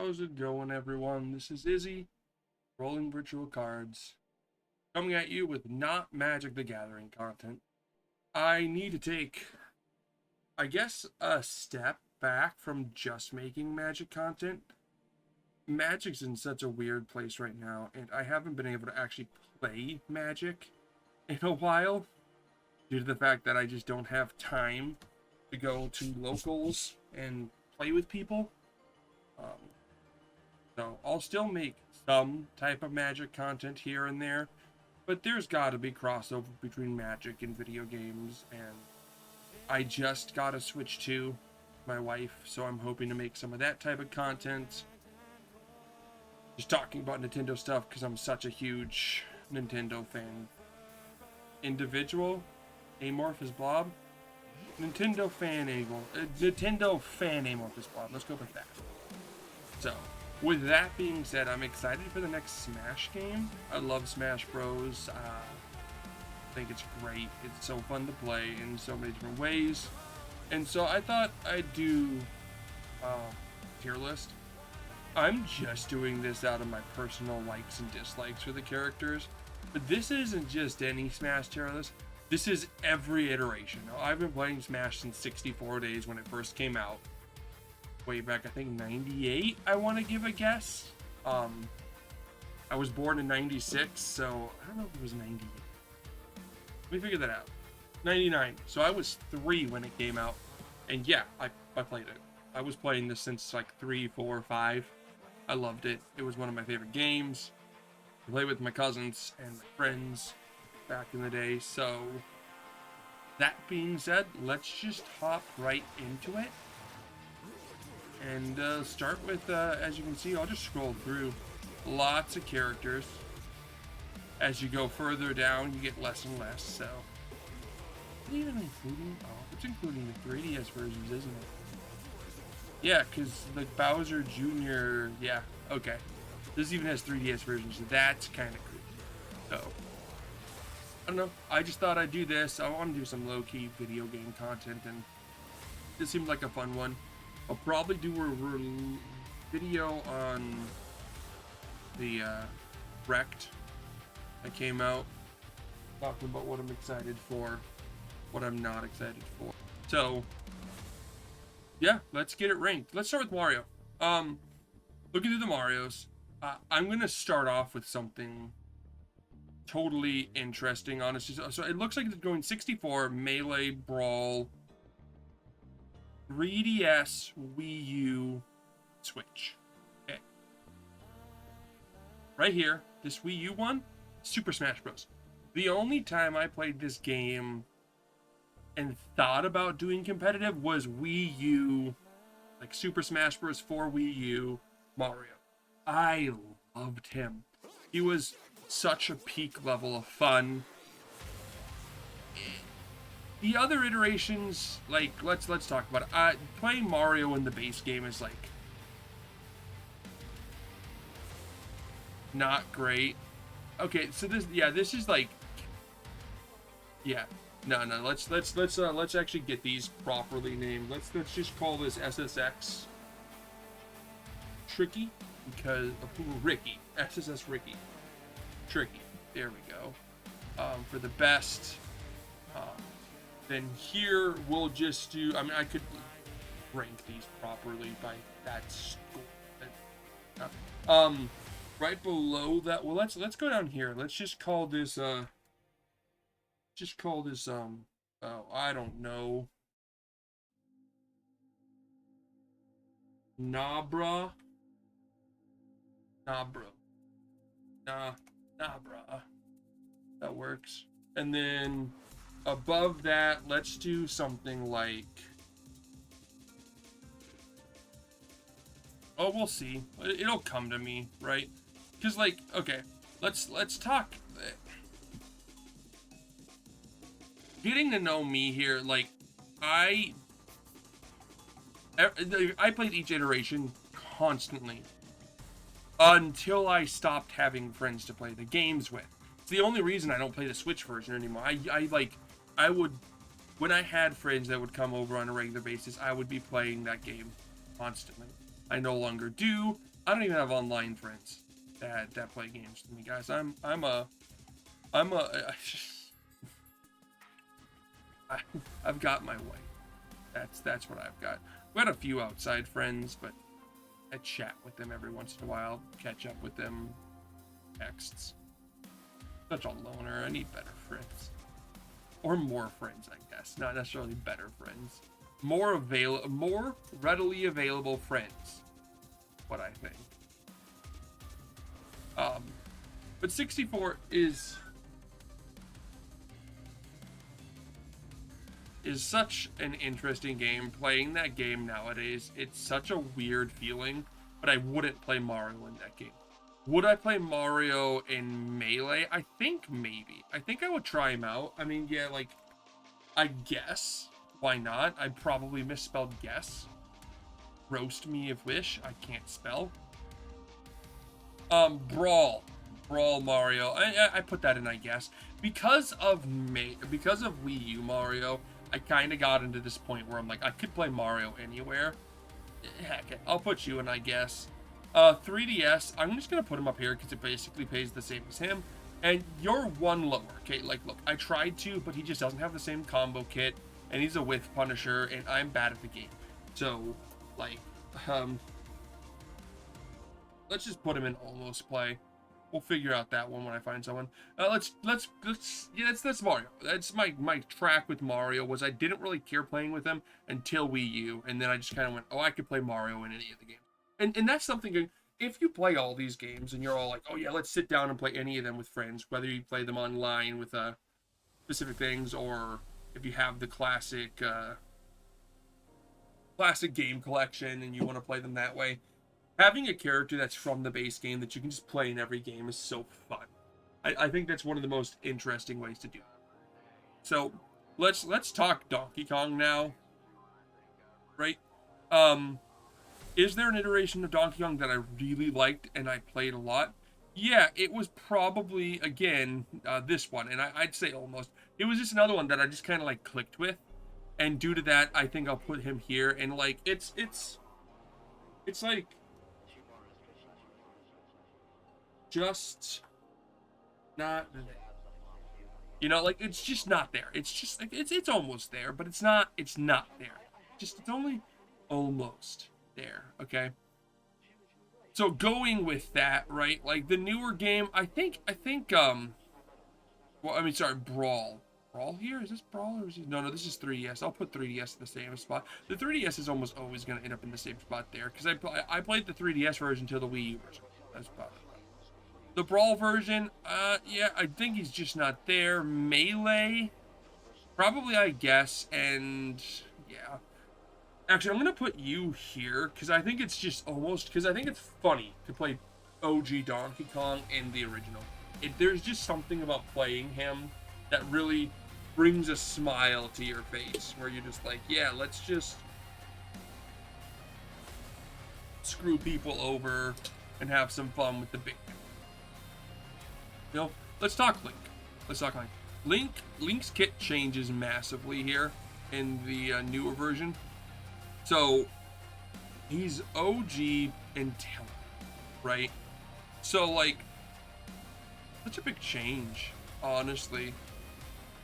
How's it going, everyone? This is Izzy, Rolling Virtual Cards, coming at you with not Magic the Gathering content. I need to take, I guess, a step back from just making Magic content. Magic's in such a weird place right now, and I haven't been able to actually play Magic in a while due to the fact that I just don't have time to go to locals and play with people. So I'll still make some type of Magic content here and there, but there's got to be crossover between Magic and video games, and I just got a Switch 2, my wife, so I'm hoping to make some of that type of content. Just talking about Nintendo stuff because I'm such a huge Nintendo fan. Individual, Amorphous Blob, Nintendo fan Amorphous Blob. Let's go with that. So, with that being said, I'm excited for the next Smash game. I love Smash Bros. I think it's great. It's so fun to play in so many different ways. And so I thought I'd do tier list. I'm just doing this out of my personal likes and dislikes for the characters. But this isn't just any Smash tier list. This is every iteration. Now, I've been playing Smash since 64 days when it first came out. Way back, I think 98, I want to give a guess. I was born in 96, so I don't know if it was 98. Let me figure that out. 99. So I was 3 when it came out. And yeah, I played it. I was playing this since like 3, 4, 5. I loved it. It was one of my favorite games. I played with my cousins and my friends back in the day. So that being said, let's just hop right into it. And start with, as you can see, I'll just scroll through lots of characters. As you go further down, you get less and less, so. Even including, it's including the 3DS versions, isn't it? Yeah, because the Bowser Jr., yeah, okay. This even has 3DS versions, so that's kind of cool. So, I don't know, I just thought I'd do this. I want to do some low-key video game content, and this seemed like a fun one. I'll probably do a video on the Wrecked that came out, talking about what I'm excited for, what I'm not excited for. So, yeah, let's get it ranked. Let's start with Mario. Looking through the Marios, I'm gonna start off with something totally interesting, honestly. So it looks like it's going 64, Melee, Brawl, 3DS, Wii U, Switch. Okay. Right here, this Wii U one, Super Smash Bros. The only time I played this game and thought about doing competitive was Wii U, like Super Smash Bros. For Wii U, Mario. I loved him. He was such a peak level of fun. The other iterations, like, let's talk about it. Playing Mario in the base game is, like, not great. Okay, so this is, like, yeah, no, let's actually get these properly named. Let's just call this SSX Tricky, because, Ricky, SSS Ricky. Tricky, there we go. For the best, then here we'll just do, I mean, I could rank these properly by that score. Right below that, well, let's go down here. Let's just call this, oh, I don't know. Nabra. That works. And then above that, let's do something like, oh, we'll see. It'll come to me, right? Because, like, okay, let's talk. Getting to know me here, like, I played each iteration constantly until I stopped having friends to play the games with. It's the only reason I don't play the Switch version anymore. I would, when I had friends that would come over on a regular basis, I would be playing that game constantly. I no longer do, I don't even have online friends that play games with me, guys. I'm a I've got my way. That's what I've got. We had a few outside friends, but I chat with them every once in a while, catch up with them, texts. Such a loner. I need better friends. Or more friends, I guess. Not necessarily better friends. More readily available friends. What I think. But 64 is such an interesting game. Playing that game nowadays, it's such a weird feeling, but I wouldn't play Mario in that game. Would I play Mario in Melee? I think maybe. I think I would try him out. I mean, yeah, like, I guess. Why not? I probably misspelled guess. Roast me if wish. I can't spell. Brawl Mario. I put that in, I guess. Because of Wii U Mario, I kind of got into this point where I'm like, I could play Mario anywhere. Heck, I'll put you in, I guess. 3DS, I'm just gonna put him up here because it basically pays the same as him. And you're one lower, okay? Like, look, I tried to, but he just doesn't have the same combo kit, and he's a whiff punisher, and I'm bad at the game. So, like, let's just put him in almost play. We'll figure out that one when I find someone. Let's that's Mario. That's my track with Mario was I didn't really care playing with him until Wii U, and then I just kind of went, oh, I could play Mario in any of the games. And that's something, if you play all these games and you're all like, oh yeah, let's sit down and play any of them with friends, whether you play them online with specific things, or if you have the classic game collection and you want to play them that way, having a character that's from the base game that you can just play in every game is so fun. I think that's one of the most interesting ways to do it. So let's talk Donkey Kong now, right? Is there an iteration of Donkey Kong that I really liked and I played a lot? Yeah, it was probably, again, this one. And I'd say almost. It was just another one that I just kind of like clicked with. And due to that, I think I'll put him here. And like, it's like just not there. You know, like, it's just not there. It's just like, it's almost there, but it's not there. It's only almost there, okay? So going with that, right? Like the newer game, I think well, I mean, sorry, Brawl. Brawl here? Is this Brawl or is this... No, this is 3DS. I'll put 3DS in the same spot. The 3DS is almost always going to end up in the same spot there because I played the 3DS version to the Wii U version. That's about it. The Brawl version, yeah, I think he's just not there. Melee, probably, I guess, and yeah. Actually, I'm going to put you here, because I think it's just almost, because I think it's funny to play OG Donkey Kong in the original. There's just something about playing him that really brings a smile to your face, where you're just like, yeah, let's just screw people over and have some fun with the big guy. You know, let's talk Link. Link's kit changes massively here in the newer version. So, he's OG intelligent, right? So, like, such a big change, honestly,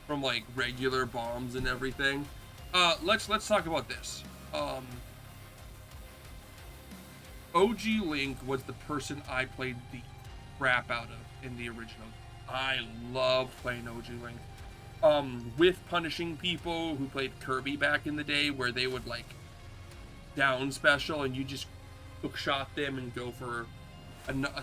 from, like, regular bombs and everything. Let's talk about this. OG Link was the person I played the crap out of in the original. I love playing OG Link. With punishing people who played Kirby back in the day, where they would, like, down special and you just hook shot them and go for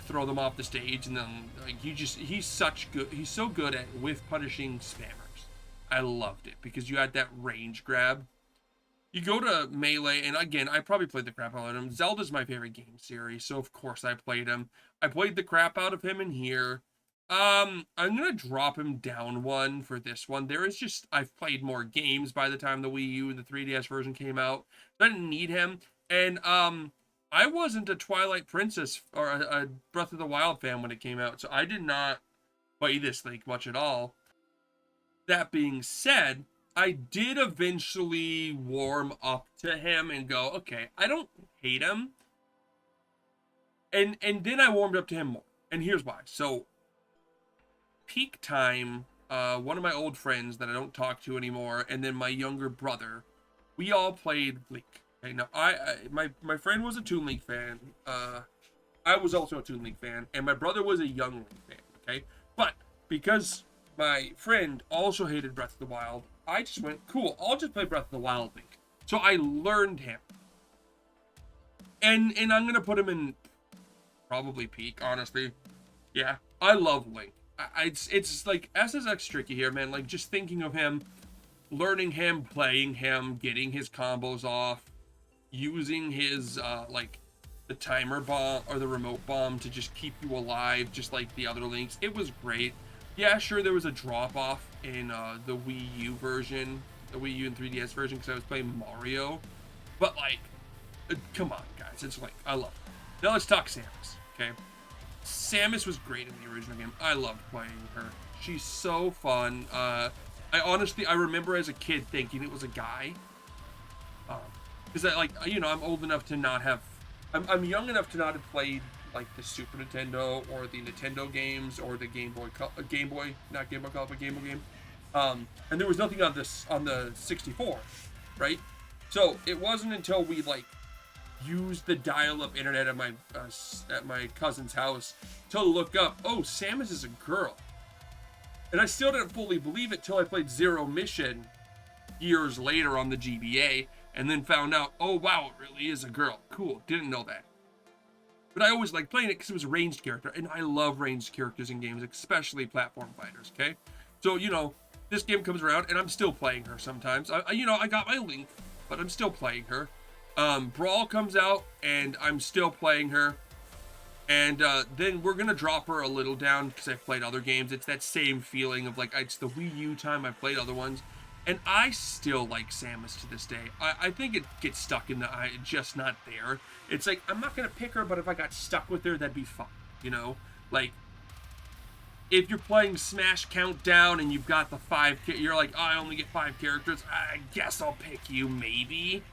throw them off the stage, and then like he's so good at with punishing spammers. I loved it because you had that range grab. You go to Melee, and again, I probably played the crap out of him. Zelda's my favorite game series, so of course I played him. I played the crap out of him in here. I'm gonna drop him down one for this one. I've played more games by the time the Wii U and the 3DS version came out. I didn't need him, and I wasn't a Twilight Princess or a Breath of the Wild fan when it came out, so I did not play this Link much at all. That being said, I did eventually warm up to him and go, okay, I don't hate him. and then I warmed up to him more. And here's why. So peak time, one of my old friends that I don't talk to anymore, and then my younger brother, we all played Link. Okay, now my friend was a Toon Link fan. I was also a Toon Link fan, and my brother was a Young Link fan. Okay, but because my friend also hated Breath of the Wild, I just went, cool, I'll just play Breath of the Wild Link. So I learned him, and I'm gonna put him in probably peak, honestly. Yeah, I love Link. It's like SSX tricky here, man. Like just thinking of him, learning him, playing him, getting his combos off, using his like the timer bomb or the remote bomb to just keep you alive, just like the other Links. It was great. Yeah, sure, there was a drop off in the Wii U version, the Wii U and 3DS version, because I was playing Mario. But like, come on, guys, it's Link. I love it. Now let's talk Samus. Okay. Samus was great in the original game. I loved playing her. She's so fun. I remember as a kid thinking it was a guy. Because I'm old enough to not have, I'm young enough to not have played like the Super Nintendo or the Nintendo games or the Game Boy Color game. And there was nothing on the 64, right? So it wasn't until we like used the dial-up internet at my cousin's house to look up, oh, Samus is a girl. And I still didn't fully believe it till I played Zero Mission years later on the GBA, and then found out, oh wow, it really is a girl. Cool, didn't know that. But I always liked playing it because it was a ranged character, and I love ranged characters in games, especially platform fighters, okay? So, this game comes around, and I'm still playing her sometimes. I got my Link, but I'm still playing her. Brawl comes out, and I'm still playing her. And then we're going to drop her a little down because I've played other games. It's that same feeling of, like, it's the Wii U time. I've played other ones. And I still like Samus to this day. I think it gets stuck in just not there. It's like, I'm not going to pick her, but if I got stuck with her, that'd be fun. Like, if you're playing Smash Countdown and you've got the 5, you're like, oh, I only get 5 characters. I guess I'll pick you, maybe.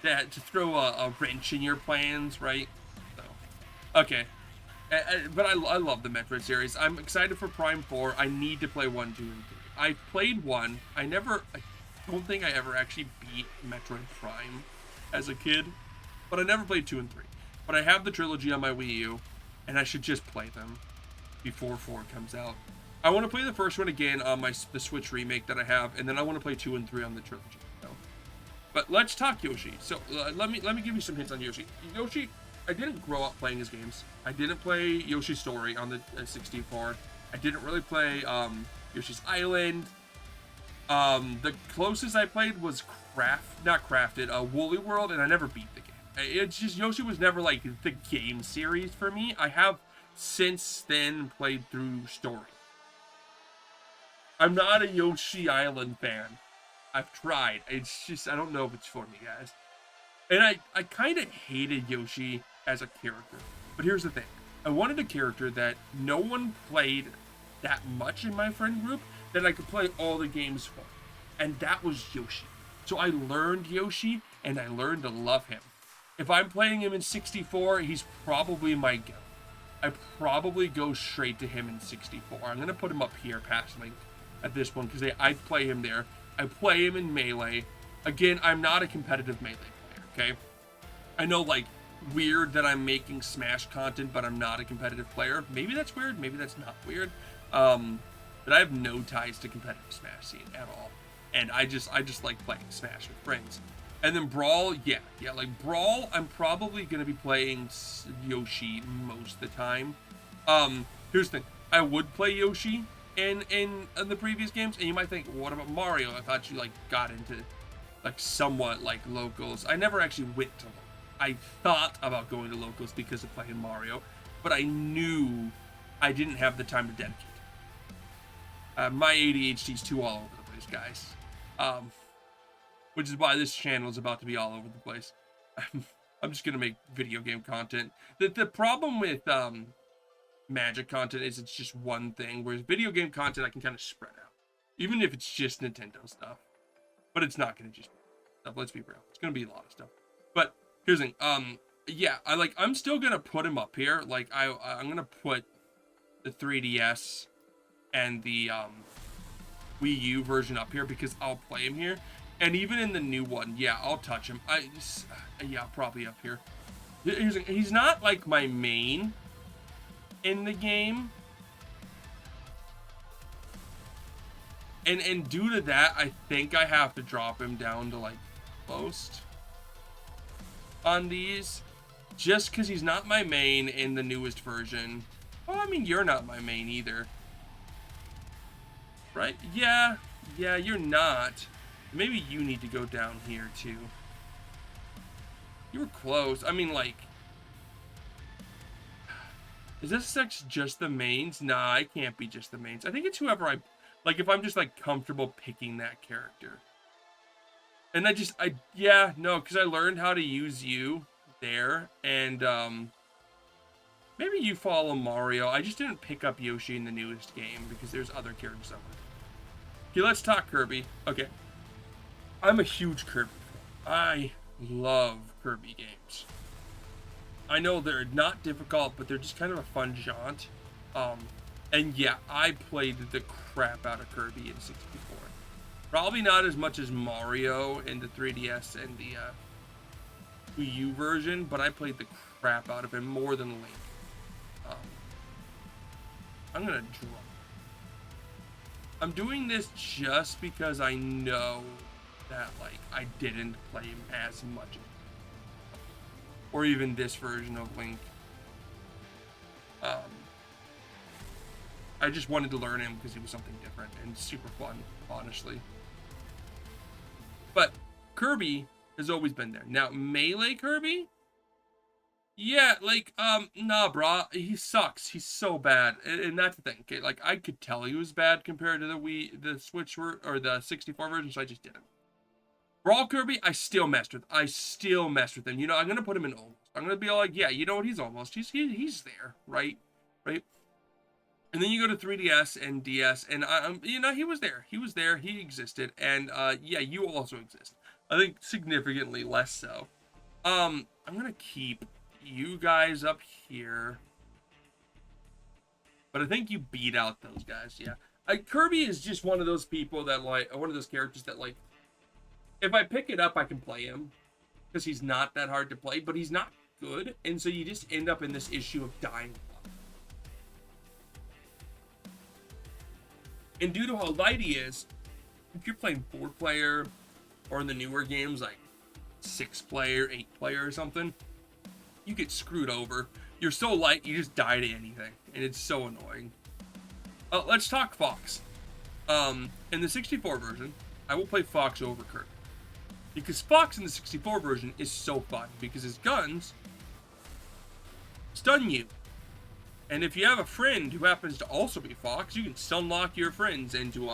To throw a wrench in your plans, right? So, okay. But I love the Metroid series. I'm excited for Prime 4. I need to play 1, 2, and 3. I played 1. I don't think I ever actually beat Metroid Prime as a kid. But I never played 2 and 3. But I have the trilogy on my Wii U, and I should just play them before 4 comes out. I want to play the first one again on the Switch remake that I have, and then I want to play 2 and 3 on the trilogy. But let's talk Yoshi. So let me give you some hints on Yoshi. Yoshi, I didn't grow up playing his games. I didn't play Yoshi's Story on the 64. I didn't really play Yoshi's Island. The closest I played was Woolly World, and I never beat the game. It's just Yoshi was never like the game series for me. I have since then played through Story. I'm not a Yoshi Island fan. I've tried. It's just, I don't know if it's for me, guys. And I kind of hated Yoshi as a character. But here's the thing. I wanted a character that no one played that much in my friend group that I could play all the games for. And that was Yoshi. So I learned Yoshi, and I learned to love him. If I'm playing him in 64, he's probably my go. I probably go straight to him in 64. I'm going to put him up here past Link at this one because I play him there. I play him in Melee. Again, I'm not a competitive Melee player, okay? I know, like, weird that I'm making Smash content, but I'm not a competitive player. Maybe that's weird, maybe that's not weird. But I have no ties to competitive Smash scene at all. And I just like playing Smash with friends. And then Brawl, yeah, like Brawl, I'm probably going to be playing Yoshi most of the time. Here's the thing. I would play Yoshi in the previous games, and you might think, well, what about Mario? I thought you like got into like somewhat like locals. I never actually went to locals. I thought about going to locals because of playing Mario, but I knew I didn't have the time to dedicate. My ADHD is too all over the place, guys. Which is why this channel is about to be all over the place. I'm just gonna make video game content. The problem with Magic content is it's just one thing, whereas video game content I can kind of spread out, even if it's just Nintendo stuff. But it's not gonna just be stuff. Let's be real, it's gonna be a lot of stuff. But here's the thing. yeah, I'm still gonna put him up here. Like I'm gonna put the 3DS and the Wii U version up here because I'll play him here. And even in the new one, yeah, I'll touch him. Yeah, probably up here. He's not like my main in the game. And due to that, I think I have to drop him down to like most on these. Just because he's not my main in the newest version. Well, I mean, you're not my main either. Right? Yeah, you're not. Maybe you need to go down here too. You were close. I mean, like, is this section just the mains? Nah, it can't be just the mains. I think it's whoever I, like, if I'm just like comfortable picking that character. And yeah, no, because I learned how to use you there, and maybe you follow Mario. I just didn't pick up Yoshi in the newest game because there's other characters somewhere. Okay, let's talk Kirby. Okay. I'm a huge Kirby fan. I love Kirby games. I know they're not difficult, but they're just kind of a fun jaunt. And yeah, I played the crap out of Kirby in 64. Probably not as much as Mario in the 3DS and the Wii U version, but I played the crap out of him more than Link. I'm gonna draw. I'm doing this just because I know that, like, I didn't play him as much. Or even this version of Link. I just wanted to learn him because he was something different and super fun, honestly. But Kirby has always been there. Now, Melee Kirby? Yeah, like, nah, brah. He sucks. He's so bad. And that's the thing. Okay, like, I could tell he was bad compared to the Switch or the 64 version, so I just didn't. Brawl Kirby, I still messed with. him. You know, I'm gonna put him in almost. I'm gonna be all like, yeah, you know what? He's almost. He's there, right? Right. And then you go to 3DS and DS, and you know, he was there. He was there. He existed, and yeah, you also exist. I think significantly less so. I'm gonna keep you guys up here, but I think you beat out those guys. Yeah, Kirby is just one of those people that like one of those characters that like. If I pick it up, I can play him because he's not that hard to play, but he's not good, and so you just end up in this issue of dying. And due to how light he is, if you're playing 4-player or in the newer games like 6-player, 8-player or something, you get screwed over. You're so light, you just die to anything, and it's so annoying. Let's talk Fox. In the 64 version, I will play Fox over Kirby. Because Fox in the 64 version is so fun, because his guns stun you. And if you have a friend who happens to also be Fox, you can stun lock your friends into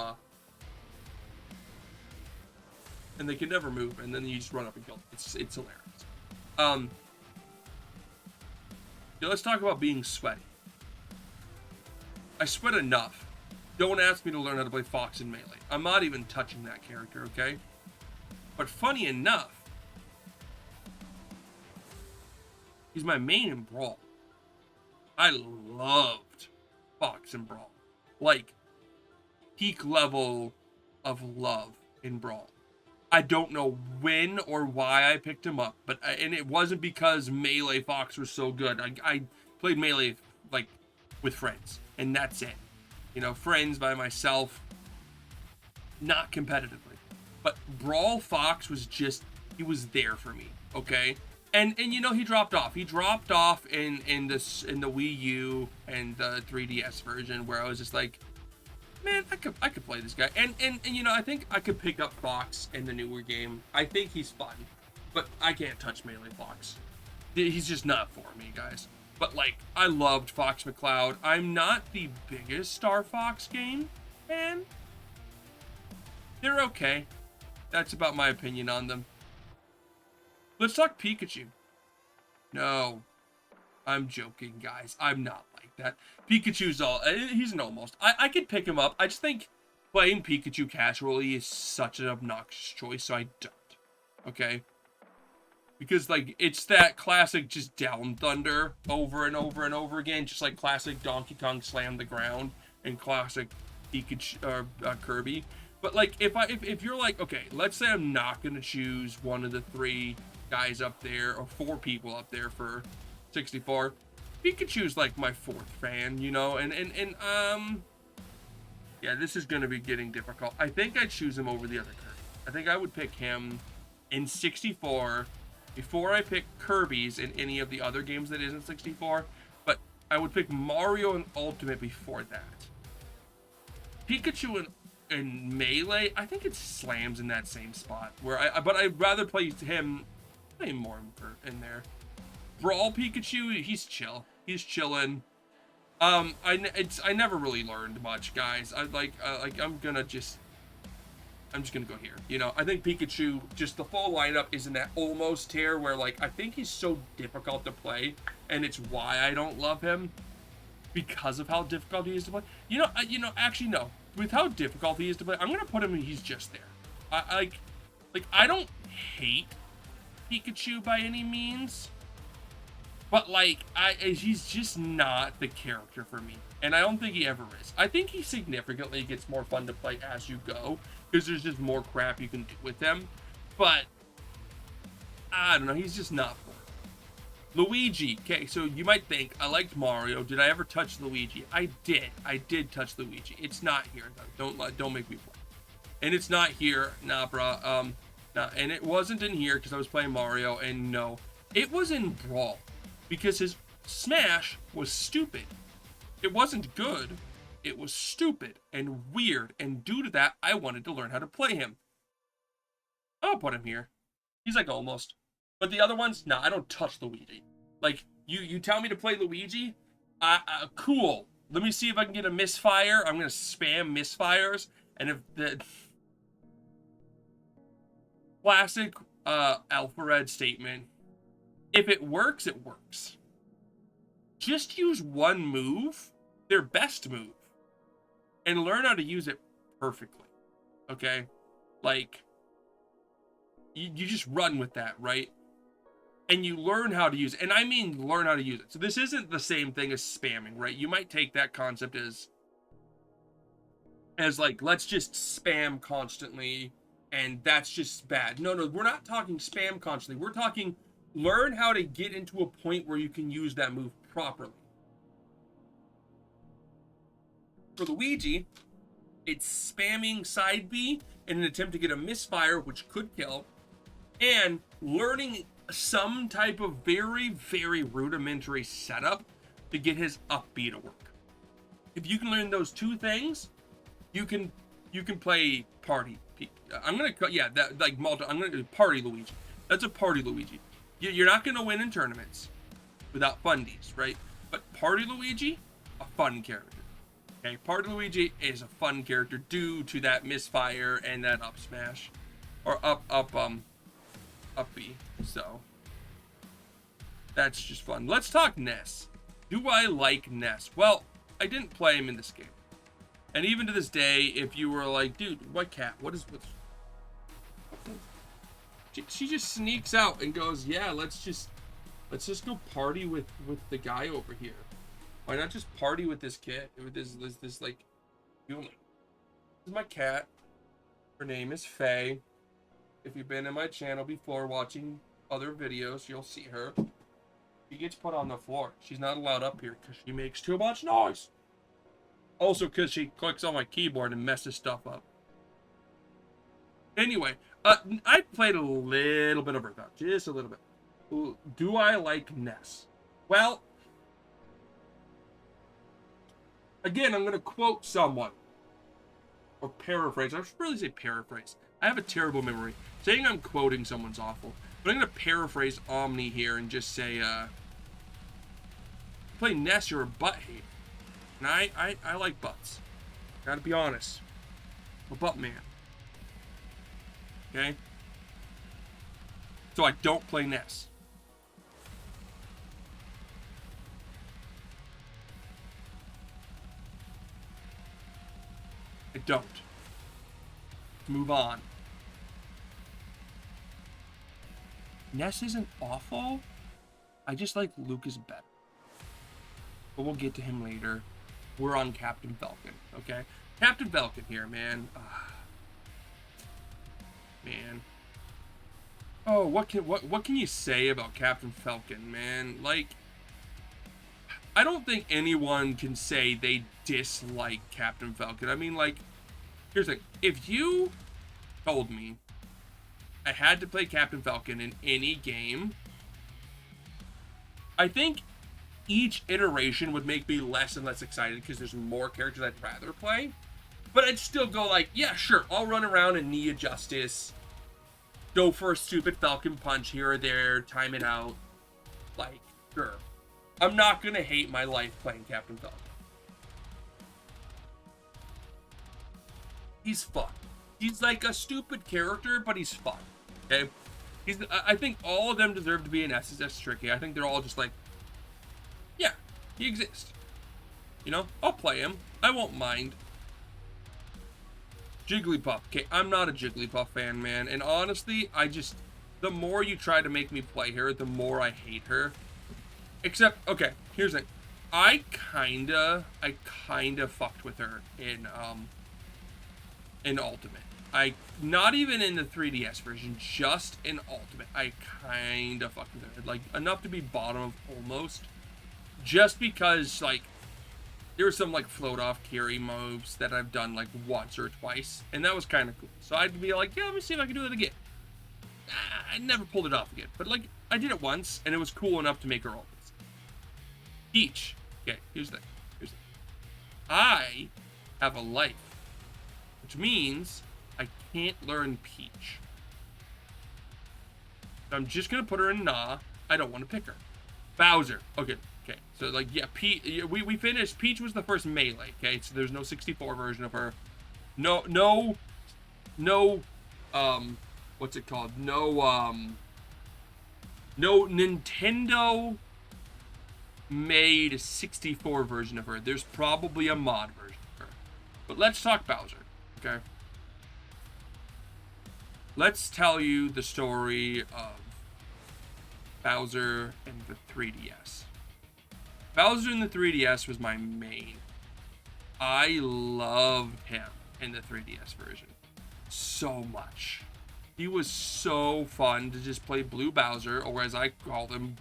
and they can never move, and then you just run up and kill them. It's hilarious. Yeah, let's talk about being sweaty. I sweat enough. Don't ask me to learn how to play Fox in Melee. I'm not even touching that character, okay? But funny enough, he's my main in Brawl. I loved Fox in Brawl. Like, peak level of love in Brawl. I don't know when or why I picked him up, and it wasn't because Melee Fox was so good. I played Melee, like, with friends, and that's it. You know, friends by myself, not competitively. But Brawl Fox was just, he was there for me, okay? And you know, he dropped off. He dropped off in the Wii U and the 3DS version, where I was just like, man, I could play this guy. And you know, I think I could pick up Fox in the newer game. I think he's fun, but I can't touch Melee Fox. He's just not for me, guys. But like, I loved Fox McCloud. I'm not the biggest Star Fox game fan. They're okay. That's about my opinion on them. Let's talk Pikachu. No, I'm joking, guys. I'm not like that. Pikachu's he's an almost. I could pick him up. I just think playing Pikachu casually is such an obnoxious choice, so I don't. Okay? because like it's that classic just down thunder over and over and over again, just like classic Donkey Kong slam the ground and classic Pikachu Kirby. But like if you're like, okay, let's say I'm not gonna choose one of the 3 guys up there or 4 people up there for 64. Pikachu's like my 4th fan, you know, and yeah, this is gonna be getting difficult. I think I'd choose him over the other Kirby. I think I would pick him in 64 before I pick Kirby's in any of the other games that isn't 64, but I would pick Mario and Ultimate before that. Pikachu and Melee, I think it slams in that same spot where but I'd rather play him more in there. Brawl Pikachu, he's chill. He's chilling. I never really learned much, guys. I'm just gonna go here. You know, I think Pikachu, just the full lineup is in that almost tier where like I think he's so difficult to play, and it's why I don't love him, because of how difficult he is to play. Actually no. With how difficult he is to play, I'm gonna put him in. He's just there. I don't hate Pikachu by any means, but like he's just not the character for me, and I don't think he ever is. I think he significantly gets more fun to play as you go because there's just more crap you can do with him, but I don't know, he's just not fun. Luigi. Okay, so you might think I liked Mario. Did I ever touch Luigi? I did touch Luigi. It's not here though. Don't make me play. And it's not here, nah, bruh. Nah, and it wasn't in here because I was playing Mario. And no, it was in Brawl because his Smash was stupid. It wasn't good. It was stupid and weird. And due to that, I wanted to learn how to play him. I'll put him here. He's like almost. But the other ones, nah, I don't touch Luigi. Like, you tell me to play Luigi, cool. Let me see if I can get a misfire. I'm gonna spam misfires, and if the classic Alpharad statement, if it works, it works. Just use one move, their best move, and learn how to use it perfectly. Okay? Like, you just run with that, right? And you learn how to use it. And I mean learn how to use it. So this isn't the same thing as spamming, right? You might take that concept as like, let's just spam constantly, and that's just bad. No, we're not talking spam constantly. We're talking learn how to get into a point where you can use that move properly. For Luigi, it's spamming side B in an attempt to get a misfire, which could kill, and learning some type of very, very rudimentary setup to get his up B to work. If you can learn those 2 things, you can play party. I'm gonna I'm gonna do party Luigi. That's a party Luigi. You're not gonna win in tournaments without fundies, right? But party Luigi, a fun character. Okay, party Luigi is a fun character due to that misfire and that up smash, or up B. So that's just fun. Let's talk Ness. Do I like Ness? Well, I didn't play him in this game. And even to this day, if you were like, dude, what cat? What's she just sneaks out and goes, yeah, let's just go party with the guy over here. Why not just party with this kid? With this like human. This is my cat. Her name is Faye. If you've been in my channel before watching other videos, you'll see her. She gets put on the floor. She's not allowed up here because she makes too much noise. Also because she clicks on my keyboard and messes stuff up. Anyway, I played a little bit of Earthbound. Just a little bit. Do I like Ness? Well, again, I'm going to quote someone. Or paraphrase. I should really say paraphrase. I have a terrible memory. Saying I'm quoting someone's awful. But I'm going to paraphrase Omni here and just say, play Ness, you're a butt hater. And I like butts. Gotta be honest. I'm a butt man. Okay? So I don't play Ness. I don't. Move on. Ness isn't awful. I just like Lucas better. But we'll get to him later. We're on Captain Falcon, okay? Captain Falcon here, man. Man. Oh, what can you say about Captain Falcon, man? Like, I don't think anyone can say they dislike Captain Falcon. I mean, like, here's the thing. If you told me I had to play Captain Falcon in any game, I think each iteration would make me less and less excited because there's more characters I'd rather play. But I'd still go like, yeah, sure, I'll run around and Nia Justice, go for a stupid Falcon punch here or there, time it out. Like, sure. I'm not gonna hate my life playing Captain Falcon. He's fun. He's like a stupid character, but he's fun. Okay? I think all of them deserve to be in SSS Tricky. I think they're all just like, yeah, he exists. You know, I'll play him. I won't mind. Jigglypuff. Okay, I'm not a Jigglypuff fan, man. And honestly, the more you try to make me play her, the more I hate her. Except, okay, here's the thing. I kinda fucked with her in Ultimate. Not even in the 3DS version, just in Ultimate. I kinda fucked with her. Like, enough to be bottom of almost. Just because, like, there were some, like, float-off carry moves that I've done, like, once or twice. And that was kind of cool. So I'd be like, yeah, let me see if I can do it again. I never pulled it off again. But, like, I did it once, and it was cool enough to make her always. Peach. Okay, here's the thing. I have a life. Which means I can't learn Peach. So I'm just going to put her in Nah. I don't want to pick her. Bowser. Okay. So, like, yeah, we finished. Peach was the first Melee, okay? So there's no 64 version of her. No, what's it called? No Nintendo made 64 version of her. There's probably a mod version of her. But let's talk Bowser, okay? Let's tell you the story of Bowser and the 3DS. Bowser in the 3DS was my main. I loved him in the 3DS version so much. He was so fun to just play Blue Bowser, or as I call him,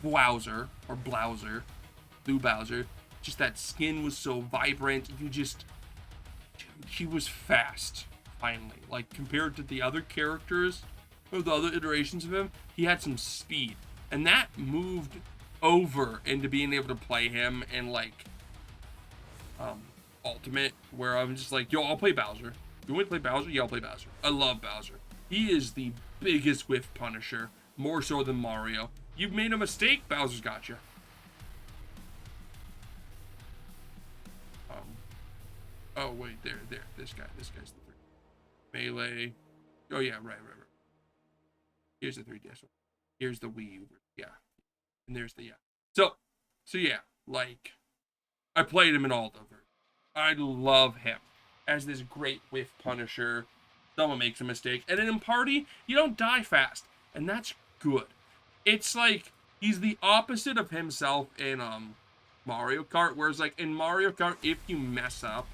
Bowser, or Blowser, Blue Bowser. Just that skin was so vibrant. He was fast, finally. Like, compared to the other characters, or the other iterations of him, he had some speed. And that moved over into being able to play him in, like, Ultimate, where I'm just like, yo, I'll play Bowser. You want me to play Bowser? Yeah, I'll play Bowser. I love Bowser. He is the biggest whiff punisher, more so than Mario. You've made a mistake, Bowser's got you. Oh, wait, there. This guy's the 3. Melee. Oh, yeah, right. Here's the 3DS one. Here's the Wii U. Yeah. And there's the, yeah. So yeah, like, I played him in all of them. I love him as this great whiff punisher. Someone makes a mistake. And then in Party, you don't die fast. And that's good. It's like, he's the opposite of himself in Mario Kart. Whereas, like, in Mario Kart, if you mess up,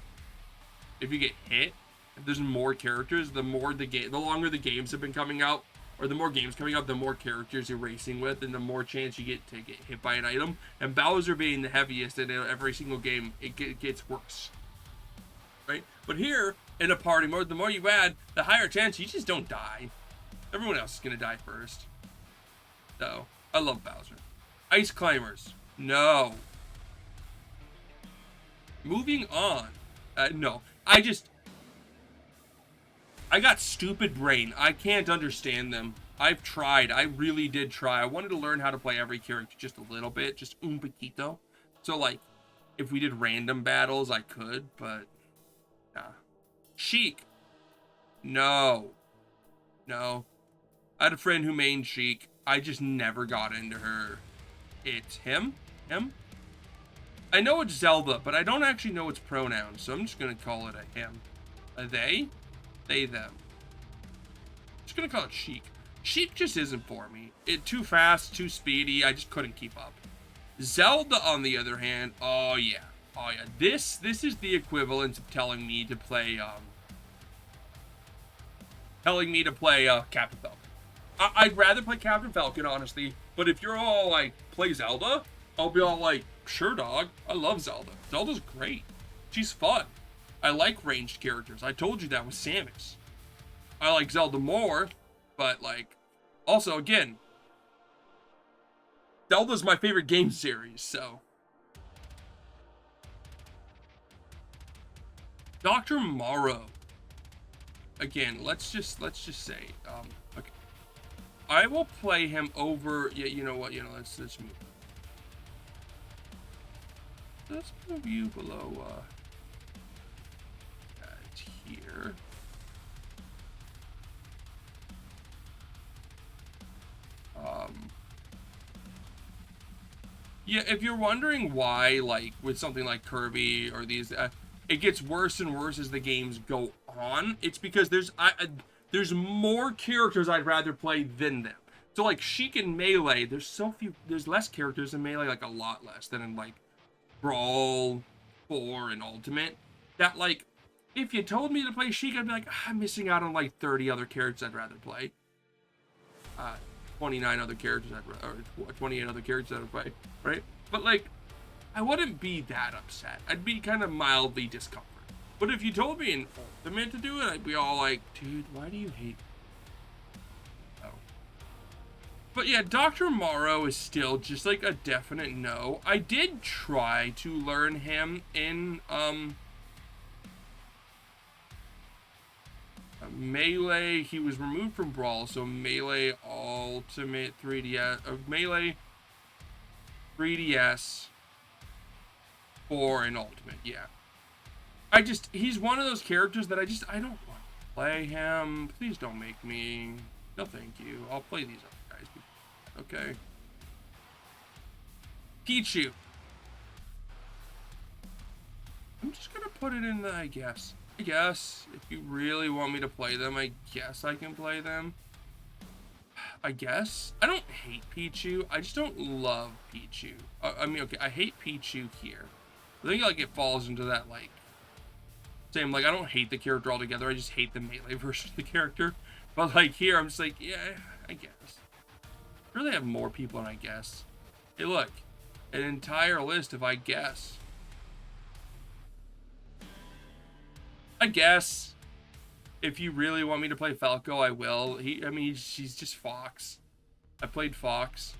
if you get hit, if there's more characters, the longer the games have been coming out, or the more games coming out, the more characters you're racing with, and the more chance you get to get hit by an item. And Bowser being the heaviest in every single game, it gets worse. Right? But here, in a party mode, the more you add, the higher chance you just don't die. Everyone else is going to die first. So, I love Bowser. Ice Climbers. No. Moving on. No. I got stupid brain. I can't understand them. I've tried. I really did try. I wanted to learn how to play every character just a little bit. Just un poquito. So, like, if we did random battles, I could, but nah. Sheik. No. I had a friend who mained Sheik. I just never got into her. It's him? I know it's Zelda, but I don't actually know its pronouns, so I'm just going to call it a him. A they? They, them. Just going to call it Sheik. Sheik just isn't for me. It too fast, too speedy. I just couldn't keep up. Zelda, on the other hand, oh yeah. Oh yeah. This is the equivalent of telling me to play Captain Falcon. I'd rather play Captain Falcon, honestly. But if you're all like, play Zelda, I'll be all like, sure, dog. I love Zelda. Zelda's great. She's fun. I like ranged characters. I told you that with Samus. I like Zelda more, but like, also again, Zelda's my favorite game series, so. Dr. Morrow. Again, let's just say, okay. I will play him over. Yeah, you know what? Let's move. Let's move you below. Here. Yeah, if you're wondering why, like with something like Kirby or these, it gets worse and worse as the games go on. It's because there's more characters I'd rather play than them. So like Sheik and Melee, there's less characters in Melee, like a lot less than in like Brawl, 4, and Ultimate. That like, if you told me to play Sheik, I'd be like, I'm missing out on like 30 other characters I'd rather play. 29 other characters or 28 other characters I'd play, right? But like, I wouldn't be that upset. I'd be kind of mildly discomforted. But if you told me in Ultimate to do it, I'd be all like, dude, why do you hate me? Oh. But yeah, Dr. Morrow is still just like a definite no. I did try to learn him in Melee. He was removed from Brawl, so Melee Ultimate 3DS, Melee 3DS 4 and Ultimate. Yeah, he's one of those characters that I don't want to play him. Please don't make me. No, thank you. I'll play these other guys. Okay. Pichu. I'm just gonna put it in the, I guess, if you really want me to play them, I guess I can play them. I guess. I don't hate Pichu. I just don't love Pichu. I mean, okay, I hate Pichu here. I think like it falls into that like same, like I don't hate the character altogether. I just hate the Melee version of the character. But like here, I'm just like, yeah, I guess. I really have more people than I guess. Hey, look, an entire list of I guess. I guess if you really want me to play Falco, I will. She's just Fox. I played Fox.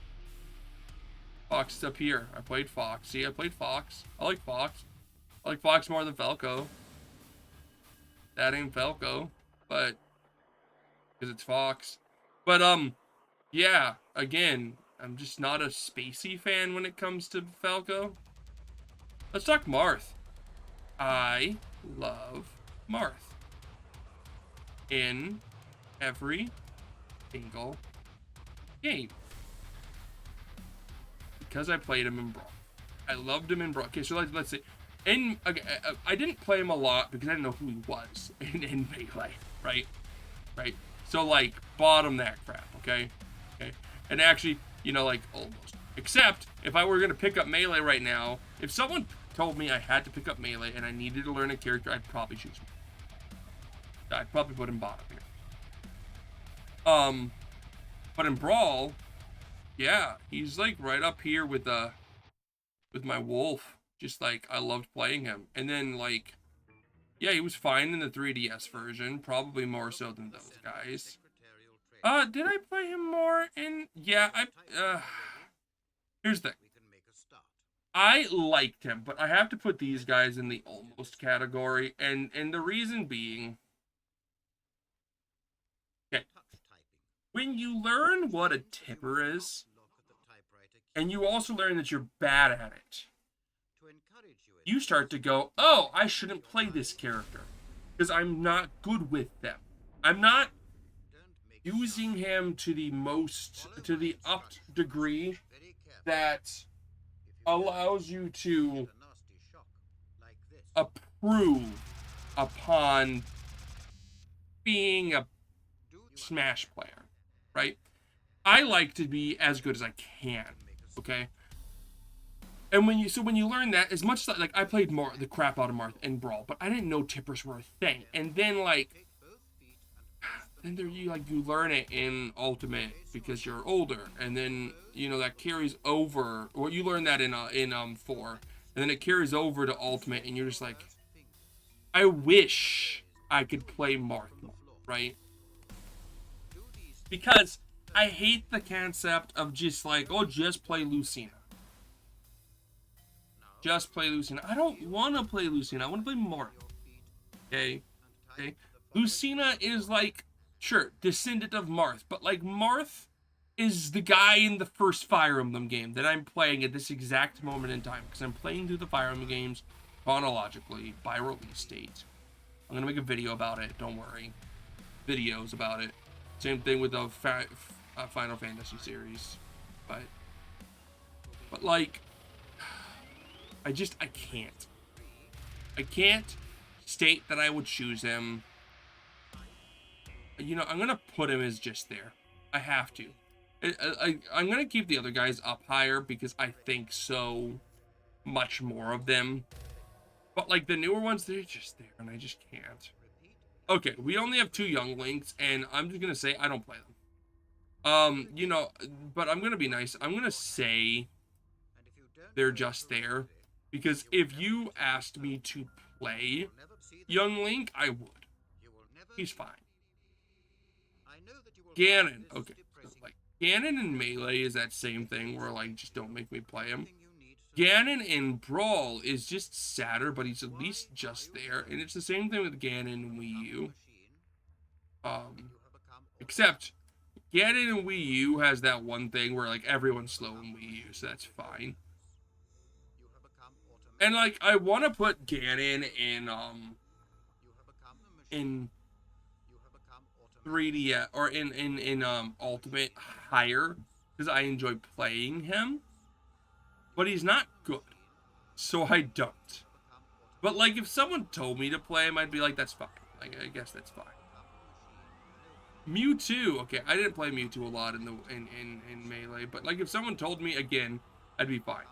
Fox is up here. I played Fox. See, I played Fox. I like Fox. I like Fox more than Falco. That ain't Falco, but because it's Fox. But yeah. Again, I'm just not a spacey fan when it comes to Falco. Let's talk Marth. I love Marth in every single game because I played him in Brawl. I loved him in Brawl. Okay, so let's see. I didn't play him a lot because I didn't know who he was in Melee, right? Right. So like, bottom that crap, okay? And actually, like almost. Except if I were gonna pick up Melee right now, if someone told me I had to pick up Melee and I needed to learn a character, I'd probably choose him. I'd probably put him bottom here. But in Brawl, yeah, he's like right up here with my Wolf. Just like I loved playing him. And then like, yeah, he was fine in the 3DS version, probably more so than those guys. Did I play him more in? Yeah, here's the thing. I liked him, but I have to put these guys in the almost category, and the reason being, okay, when you learn what a tipper is, and you also learn that you're bad at it, you start to go, oh, I shouldn't play this character, because I'm not good with them. I'm not using him to the upped degree that allows you to approve upon being a Smash player, right? I like to be as good as I can. Okay. And when you learn that, as much as like I played the crap out of Marth in Brawl, but I didn't know tippers were a thing. And then like then there you learn it in Ultimate because you're older, and then that carries over. Or you learn that in 4, and then it carries over to Ultimate, and you're just like, I wish I could play Marth more, right? Because I hate the concept of just like, oh, just play Lucina. Just play Lucina. I don't want to play Lucina. I want to play Marth. Okay? Okay? Lucina is like, sure, descendant of Marth, but like Marth is the guy in the first Fire Emblem game that I'm playing at this exact moment in time, because I'm playing through the Fire Emblem games chronologically by release date. I'm gonna make a video about it. Don't worry, videos about it. Same thing with the Final Fantasy series, but like, I can't. I can't state that I would choose him. I'm gonna put him as just there. I have to. I'm gonna keep the other guys up higher because I think so much more of them. But like the newer ones, they're just there, and I just can't. Okay, we only have 2 young links, and I'm just gonna say I don't play them. But I'm gonna be nice. I'm gonna say they're just there, because if you asked me to play Young Link, I would. He's fine. Ganon, okay. So, like, Ganon in Melee is that same thing where, like, just don't make me play him. Ganon in Brawl is just sadder, but he's at least just there. And it's the same thing with Ganon in Wii U. Except, Ganon in Wii U has that one thing where, like, everyone's slow in Wii U, so that's fine. And, like, I want to put Ganon in 3D or in Ultimate higher because I enjoy playing him, but he's not good, so I don't. But like if someone told me to play him, I'd be like, that's fine. Like I guess that's fine. Mewtwo, okay, I didn't play Mewtwo a lot in Melee, but like if someone told me again, I'd be fine.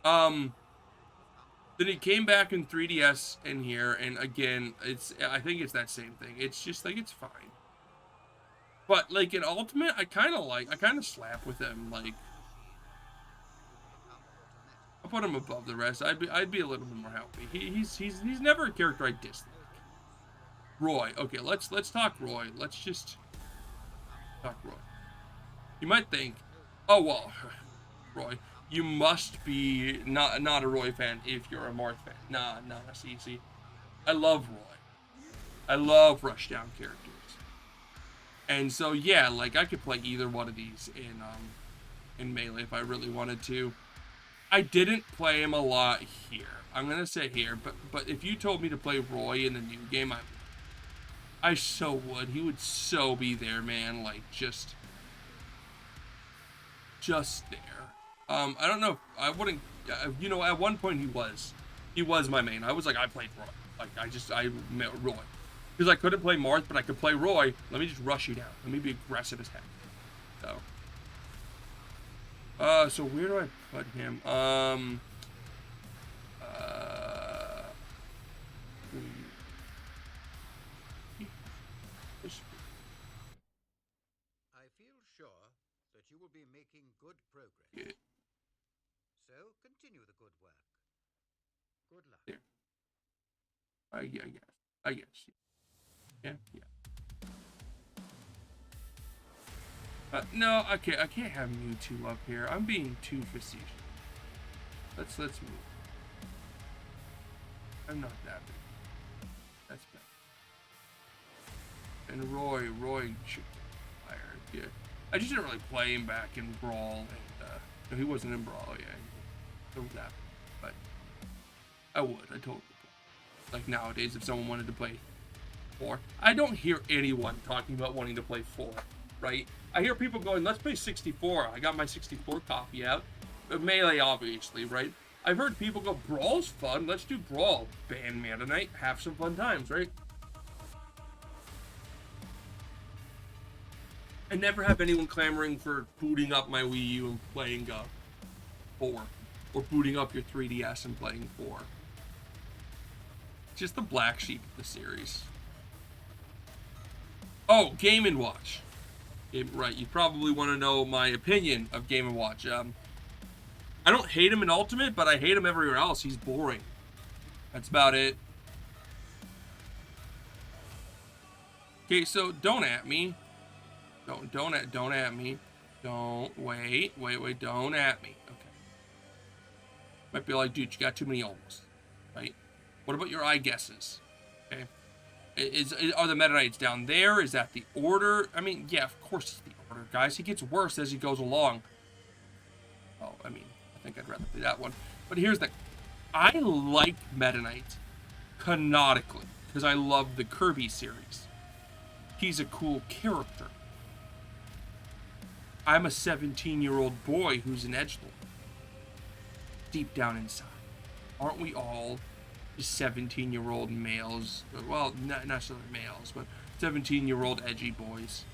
Then he came back in 3DS in here, and again, I think it's that same thing. It's just like it's fine. But like in Ultimate, I kind of slap with him. Like I'll put him above the rest. I'd be a little bit more happy. He's never a character I dislike. Roy, okay, let's talk Roy. Let's just talk Roy. You might think, oh well, Roy, you must be not a Roy fan if you're a Marth fan. Nah, see, I love Roy. I love rushdown characters. And so yeah, like I could play either one of these in Melee if I really wanted to. I didn't play him a lot here. I'm gonna say here, but if you told me to play Roy in the new game, I so would. He would so be there, man. Like just there. I don't know. I wouldn't. At one point he was my main. I was like, I played Roy. Like I met Roy. Because I couldn't play Marth, but I could play Roy. Let me just rush you down. Let me be aggressive as heck. So where do I put him? I feel sure that you will be making good progress. Yeah. So continue the good work. Good luck. There. I guess. Yeah. No, okay, I can't have Mewtwo up here. I'm being too facetious. Let's move. I'm not that big. That's bad. And Roy should get higher. Yeah. I just didn't really play him back in Brawl, and no, he wasn't in Brawl. Yeah, so that. But I would. I totally would. Like nowadays, if someone wanted to play 4, I don't hear anyone talking about wanting to play 4, right? I hear people going, let's play 64. I got my 64 copy out. Melee, obviously, right? I've heard people go, Brawl's fun. Let's do Brawl. Ban Meta Knight. Have some fun times, right? I never have anyone clamoring for booting up my Wii U and playing 4. Or booting up your 3DS and playing 4. Just the black sheep of the series. Oh, Game & Watch. Right, you probably want to know my opinion of Game & Watch. I don't hate him in Ultimate, but I hate him everywhere else. He's boring. That's about it. Okay, so don't at me. Don't at me. Wait, don't at me. Okay. Might be like, dude, you got too many almost. Right? What about your eye guesses? Okay. Are the Meta Knights down there? Is that the order? I mean, yeah, of course it's the order, guys. He gets worse as he goes along. Oh, I mean, I think I'd rather play that one. But here's the thing. I like Meta Knight canonically because I love the Kirby series. He's a cool character. I'm a 17-year-old boy who's an edgelord. Deep down inside. Aren't we all 17-year-old males? Well, not necessarily males, but 17-year-old edgy boys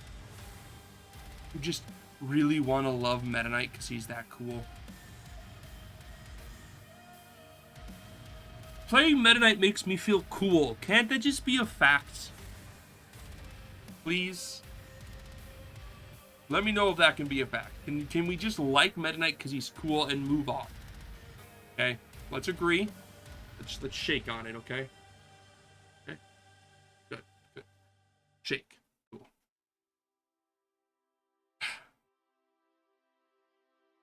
who just really want to love Meta Knight because he's that cool. Playing Meta Knight makes me feel cool. Can't that just be a fact? Please? Let me know if that can be a fact. Can we just like Meta Knight because he's cool and move on? Okay, let's agree. Let's shake on it, okay? Okay. Good. Shake. Cool.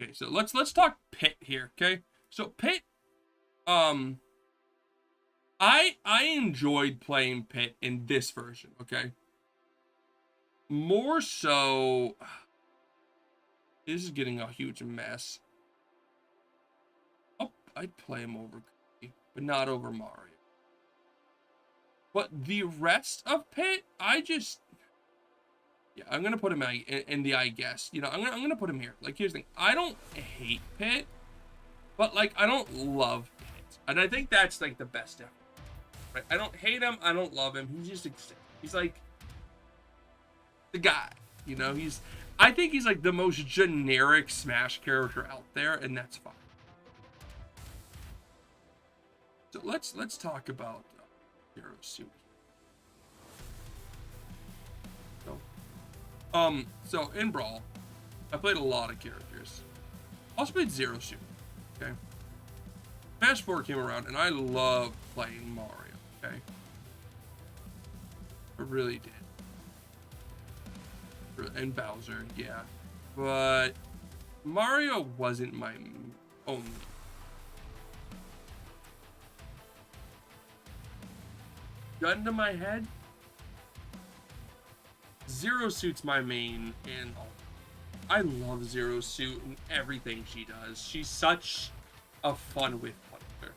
Okay, so let's talk Pit here, okay? So Pit, I enjoyed playing Pit in this version, okay? More so, this is getting a huge mess. I'd play him over Kirby, but not over Mario. But the rest of Pit, yeah, I'm gonna put him in the I guess. You know, I'm gonna put him here. Like, here's the thing: I don't hate Pit, but like I don't love Pit, and I think that's like the best effort. Right? I don't hate him. I don't love him. He's like the guy. You know, I think he's like the most generic Smash character out there, and that's fine. So let's talk about Zero Suit. So in Brawl, I played a lot of characters. Also played Zero Suit. Okay. Smash 4 came around, and I loved playing Mario. Okay. I really did. And Bowser, yeah. But Mario wasn't my only. Gun to my head, Zero Suit's my main, and I love Zero Suit and everything she does. She's such a fun Whiff Punisher.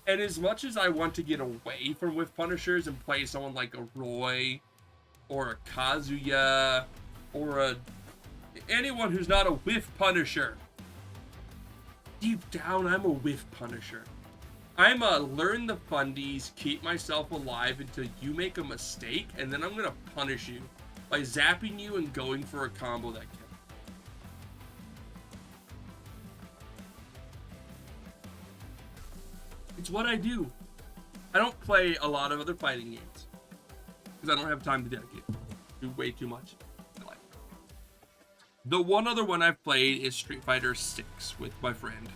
And as much as I want to get away from Whiff Punishers and play someone like a Roy, or a Kazuya, or anyone who's not a Whiff Punisher, deep down I'm a Whiff Punisher. I'm a learn the fundies, keep myself alive until you make a mistake, and then I'm gonna punish you by zapping you and going for a combo that kills. It's what I do. I don't play a lot of other fighting games because I don't have time to dedicate. Do way too much. The one other one I've played is Street Fighter 6 with my friend.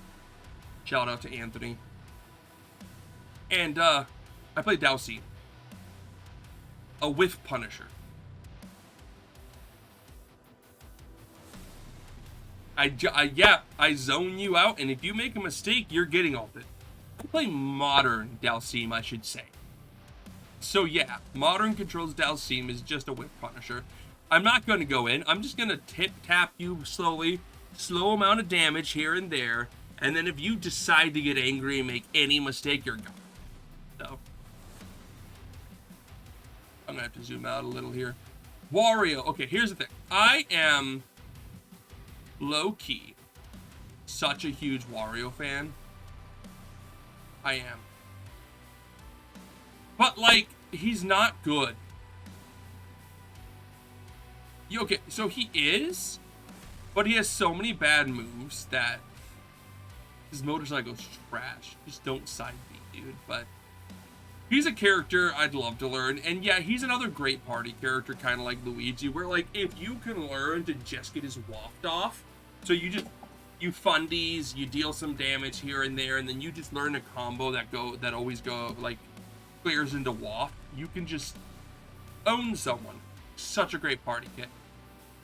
Shout out to Anthony. And I played Dhalsim, a Whiff Punisher. I zone you out, and if you make a mistake, you're getting ulted. I play modern Dhalsim, I should say. So yeah, modern controls Dhalsim is just a Whiff Punisher. I'm not going to go in. I'm just going to tap you slowly, slow amount of damage here and there, and then if you decide to get angry and make any mistake, you're gone. So, I'm gonna have to zoom out a little here. Wario. Okay, here's the thing. I am low-key such a huge Wario fan. I am. But like, he's not good. Okay, so he is, but he has so many bad moves that his motorcycle's trash. Just don't side beat, dude. But he's a character I'd love to learn. And yeah, he's another great party character, kind of like Luigi, where like if you can learn to just get his waft off, so you fundies, you deal some damage here and there, and then you just learn a combo that always like clears into waft, you can just own someone. Such a great party kit.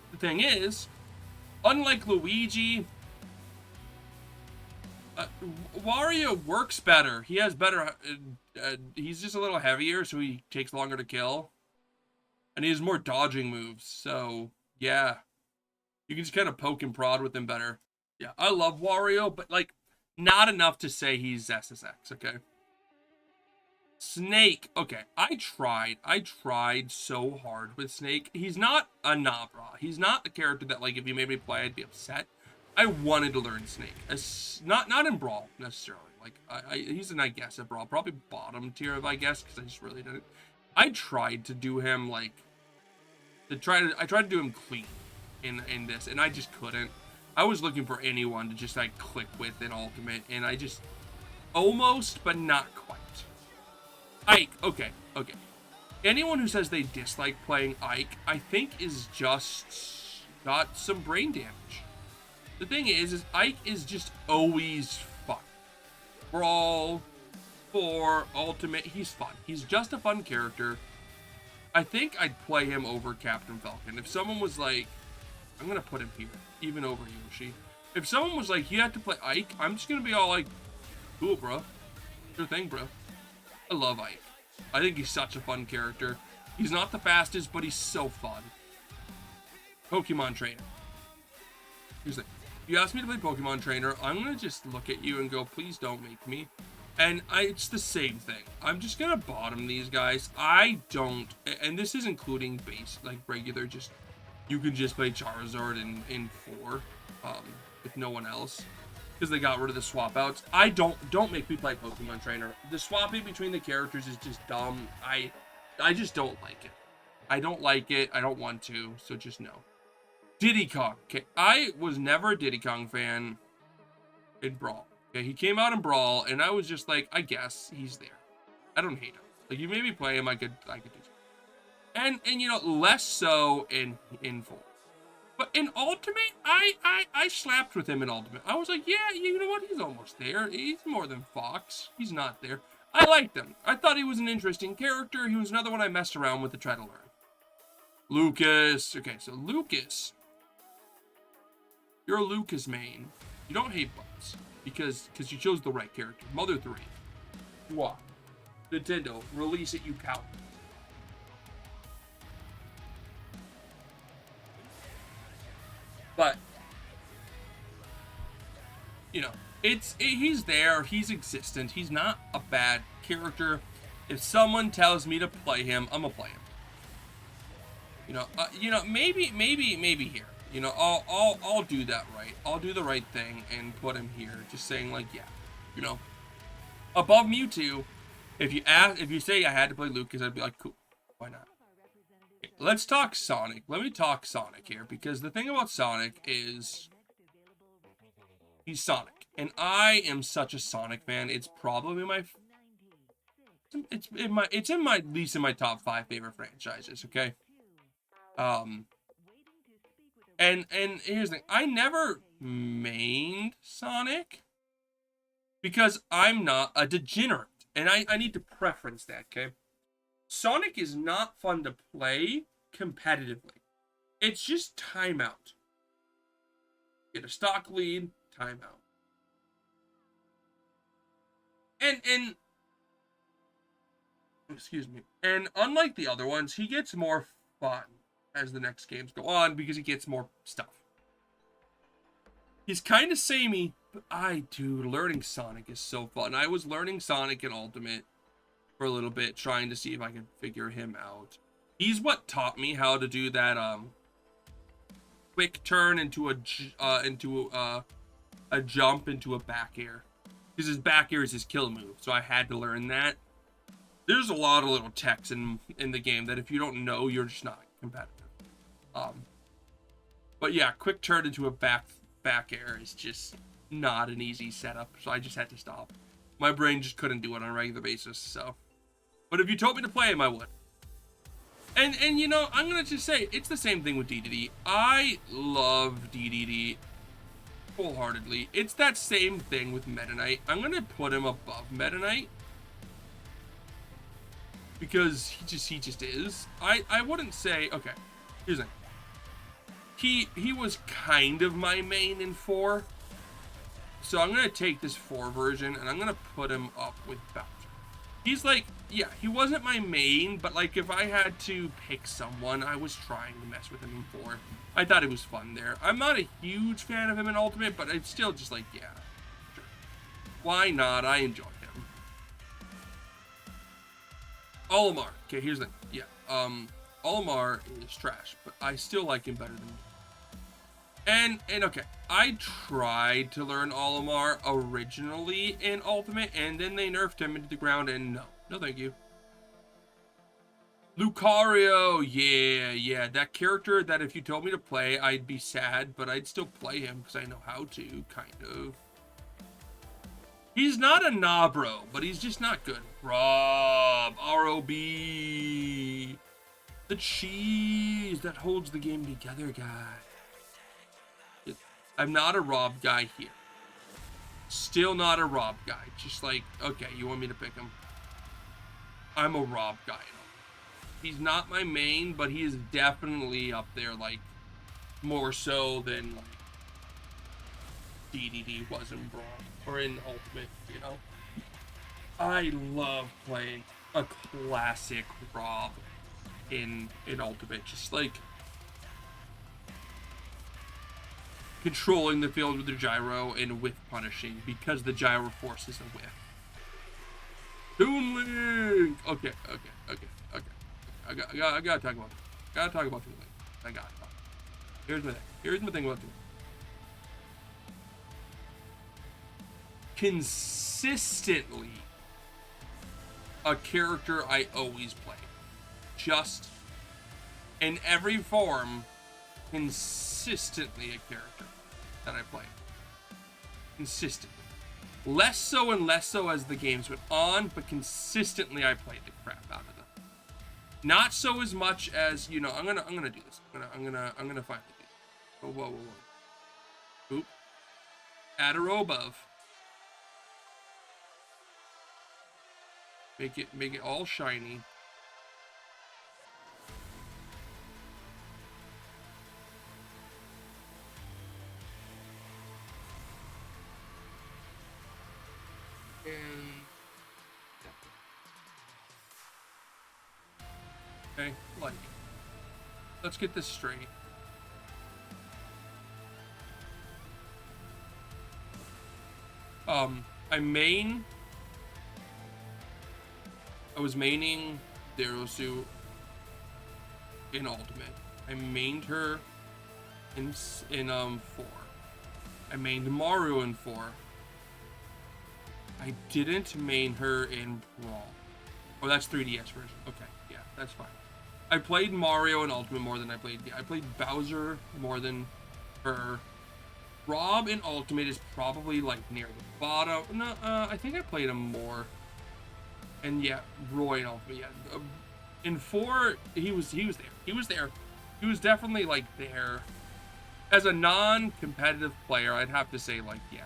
The thing is, unlike Luigi, Wario works better. He has better. He's just a little heavier, so he takes longer to kill, and he has more dodging moves. So yeah, you can just kind of poke and prod with him better. Yeah, I love Wario, but like not enough to say he's SSX. Okay. Snake. Okay, I tried so hard with Snake. He's not a Nabra. He's not the character that like if you made me play, I'd be upset. I wanted to learn Snake. Not in Brawl necessarily. Like he's an I guess at Brawl, probably bottom tier of I guess because I just really didn't. I tried to do him like I tried to do him clean in this, and I just couldn't. I was looking for anyone to just like click with in Ultimate, and I just almost, but not quite. Ike, okay. Anyone who says they dislike playing Ike, I think is just got some brain damage. The thing is Ike is just always fun. Brawl, 4, Ultimate, he's fun. He's just a fun character. I think I'd play him over Captain Falcon. If someone was like, I'm gonna put him here, even over Yoshi. If someone was like, you have to play Ike, I'm just gonna be all like, cool, bro. Sure thing, bro. I love Ike. I think he's such a fun character. He's not the fastest, but he's so fun. Pokemon Trainer. Here's the thing. If you ask me to play Pokemon Trainer, I'm going to just look at you and go, please don't make me. And it's the same thing. I'm just going to bottom these guys. I don't, and this is including base, like regular, just, you can just play Charizard in 4, with no one else. Because they got rid of the swap outs. Don't make me play Pokemon Trainer. The swapping between the characters is just dumb. I just don't like it. I don't like it. I don't want to. So just no. Diddy Kong. Okay, I was never a Diddy Kong fan in Brawl. Okay, he came out in Brawl, and I was just like, I guess he's there. I don't hate him. Like you made me play him, I could do something. And you know, less so in 4. But in Ultimate, I slapped with him in Ultimate. I was like, yeah, you know what? He's almost there. He's more than Fox. He's not there. I liked him. I thought he was an interesting character. He was another one I messed around with to try to learn. Lucas. Okay, so Lucas. You're a Lucas main. You don't hate bugs because you chose the right character. Mother 3. What? Nintendo, release it, you coward. But, you know, he's there, he's existent, he's not a bad character. If someone tells me to play him, I'm gonna play him. You know, maybe here. You know, I'll do that right. I'll do the right thing and put him here. Just saying, like, yeah, you know, above Mewtwo. If you say I had to play Lucas, I'd be like, cool, why not? Let's talk Sonic. Let me talk Sonic here, because the thing about Sonic is he's Sonic, and I am such a Sonic fan. It's probably it's in my at least in my top 5 favorite franchises. Okay. And here's the thing. I never mained Sonic because I'm not a degenerate, and I need to preference that. Okay. Sonic is not fun to play competitively. It's just timeout. Get a stock lead, timeout. And excuse me. And unlike the other ones, he gets more fun as the next games go on because he gets more stuff. He's kind of samey, but dude, learning Sonic is so fun. I was learning Sonic in Ultimate for a little bit, trying to see if I could figure him out. He's what taught me how to do that quick turn into a jump into a back air, because his back air is his kill move. So I had to learn that. There's a lot of little techs in the game that if you don't know, you're just not competitive. But yeah, quick turn into a back air is just not an easy setup, so I just had to stop. My brain just couldn't do it on a regular basis, so. But if you told me to play him, I would. And you know, I'm gonna just say, it's the same thing with DDD. I love DDD wholeheartedly. It's that same thing with Meta Knight. I'm gonna put him above Meta Knight because he just is. I wouldn't say, okay, here's the thing. He was kind of my main in 4. So I'm gonna take this 4 version and I'm gonna put him up with Bowser. He's like, yeah, he wasn't my main, but like if I had to pick someone, I was trying to mess with him in 4. I thought it was fun there. I'm not a huge fan of him in Ultimate, but it's still just like, yeah, sure. Why not? I enjoy him. Olimar. Okay, here's the thing. Yeah, Olimar is trash, but I still like him better than you. And okay, I tried to learn Olimar originally in Ultimate, and then they nerfed him into the ground, and no thank you. Lucario, yeah, that character that if you told me to play, I'd be sad, but I'd still play him because I know how to, kind of. He's not a Nabro, but he's just not good. Rob, R-O-B. The cheese that holds the game together, guy. I'm not a Rob guy here. Still not a Rob guy. Just like, okay, you want me to pick him? I'm a Rob guy. He's not my main, but he is definitely up there, like, more so than, like, DDD was in Brawl, or in Ultimate, you know? I love playing a classic Rob in Ultimate. Just, like, controlling the field with the gyro and whiff punishing because the gyro forces a whiff. Toon Link! Okay. I gotta talk about it. Toon Link. I got it. Here's my thing about Toon Link. Consistently a character I always play. Just in every form, consistently a character that I play. Consistently. Less so and less so as the games went on, but consistently I played the crap out of them. Not so as much as, you know, I'm gonna do this. I'm gonna finally do it. Whoa. Oop. Add a row above. Make it all shiny. Okay, like, let's get this straight. I was maining Derosu in Ultimate. I mained her in 4. I mained Maru in 4. I didn't main her in Brawl. Oh, that's 3DS version. Okay, yeah, that's fine. I played Mario in Ultimate more than I played Bowser more than her. Rob in Ultimate is probably like near the bottom. No, I think I played him more. And yeah, Roy in Ultimate. Yeah, in 4 he was there. He was definitely like there. As a non-competitive player, I'd have to say like yeah.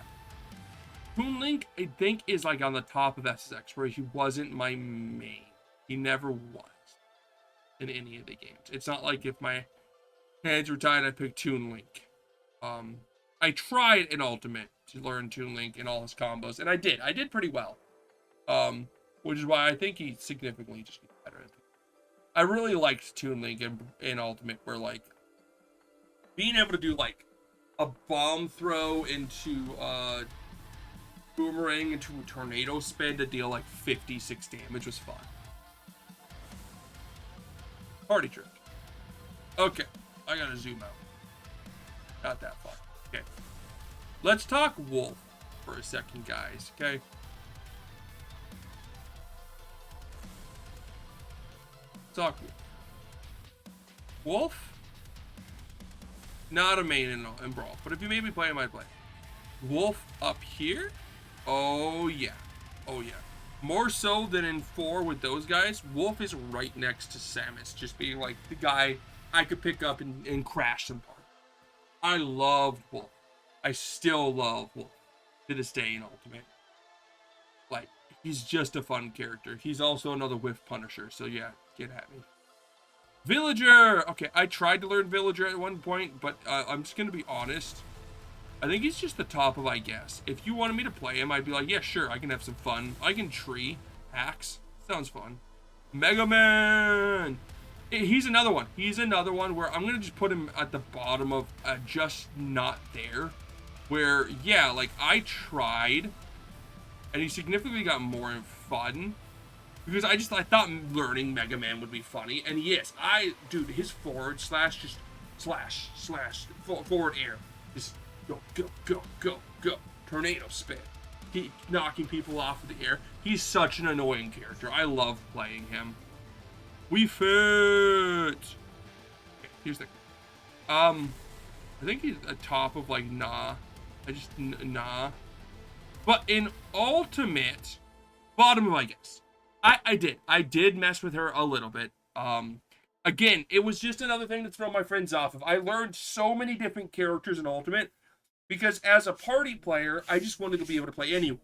Toon Link, I think, is like on the top of SSX, where he wasn't my main. He never was in any of the games. It's not like if my hands were tied, I picked Toon Link. I tried in Ultimate to learn Toon Link and all his combos, and I did. I did pretty well. Which is why I think he significantly just gets better. I really liked Toon Link in Ultimate, where like being able to do like a bomb throw into boomerang into a tornado spin to deal like 56 damage was fun. Party trick. Okay, I gotta zoom out. Not that far. Okay. Let's talk Wolf for a second, guys, okay? Let's talk Wolf. Wolf Not a main in Brawl, but if you made me play him, I'd play. Wolf up here? Oh, yeah. Oh, yeah. More so than in 4 with those guys, Wolf is right next to Samus, just being like the guy I could pick up and crash some parts. I loved Wolf. I still love Wolf to this day in Ultimate. Like, he's just a fun character. He's also another whiff punisher, so yeah, get at me. Villager! Okay, I tried to learn Villager at one point, but I'm just going to be honest. I think he's just the top of I guess. If you wanted me to play him, I'd be like, yeah, sure, I can have some fun. I can tree. Axe. Sounds fun. Mega Man! He's another one. He's another one where I'm going to just put him at the bottom of just not there. Where, yeah, like, I tried, and he significantly got more fun. Because I thought learning Mega Man would be funny. And yes, dude, his forward slash, just slash, forward air. Just go, go, go, go, go. Tornado spin. He knocking people off of the air. He's such an annoying character. I love playing him. We fit. Okay, here's the I think he's a top of like nah. Nah. But in Ultimate, bottom of I guess. I did mess with her a little bit. Again, it was just another thing to throw my friends off of. I learned so many different characters in Ultimate because as a party player, I just wanted to be able to play anyone.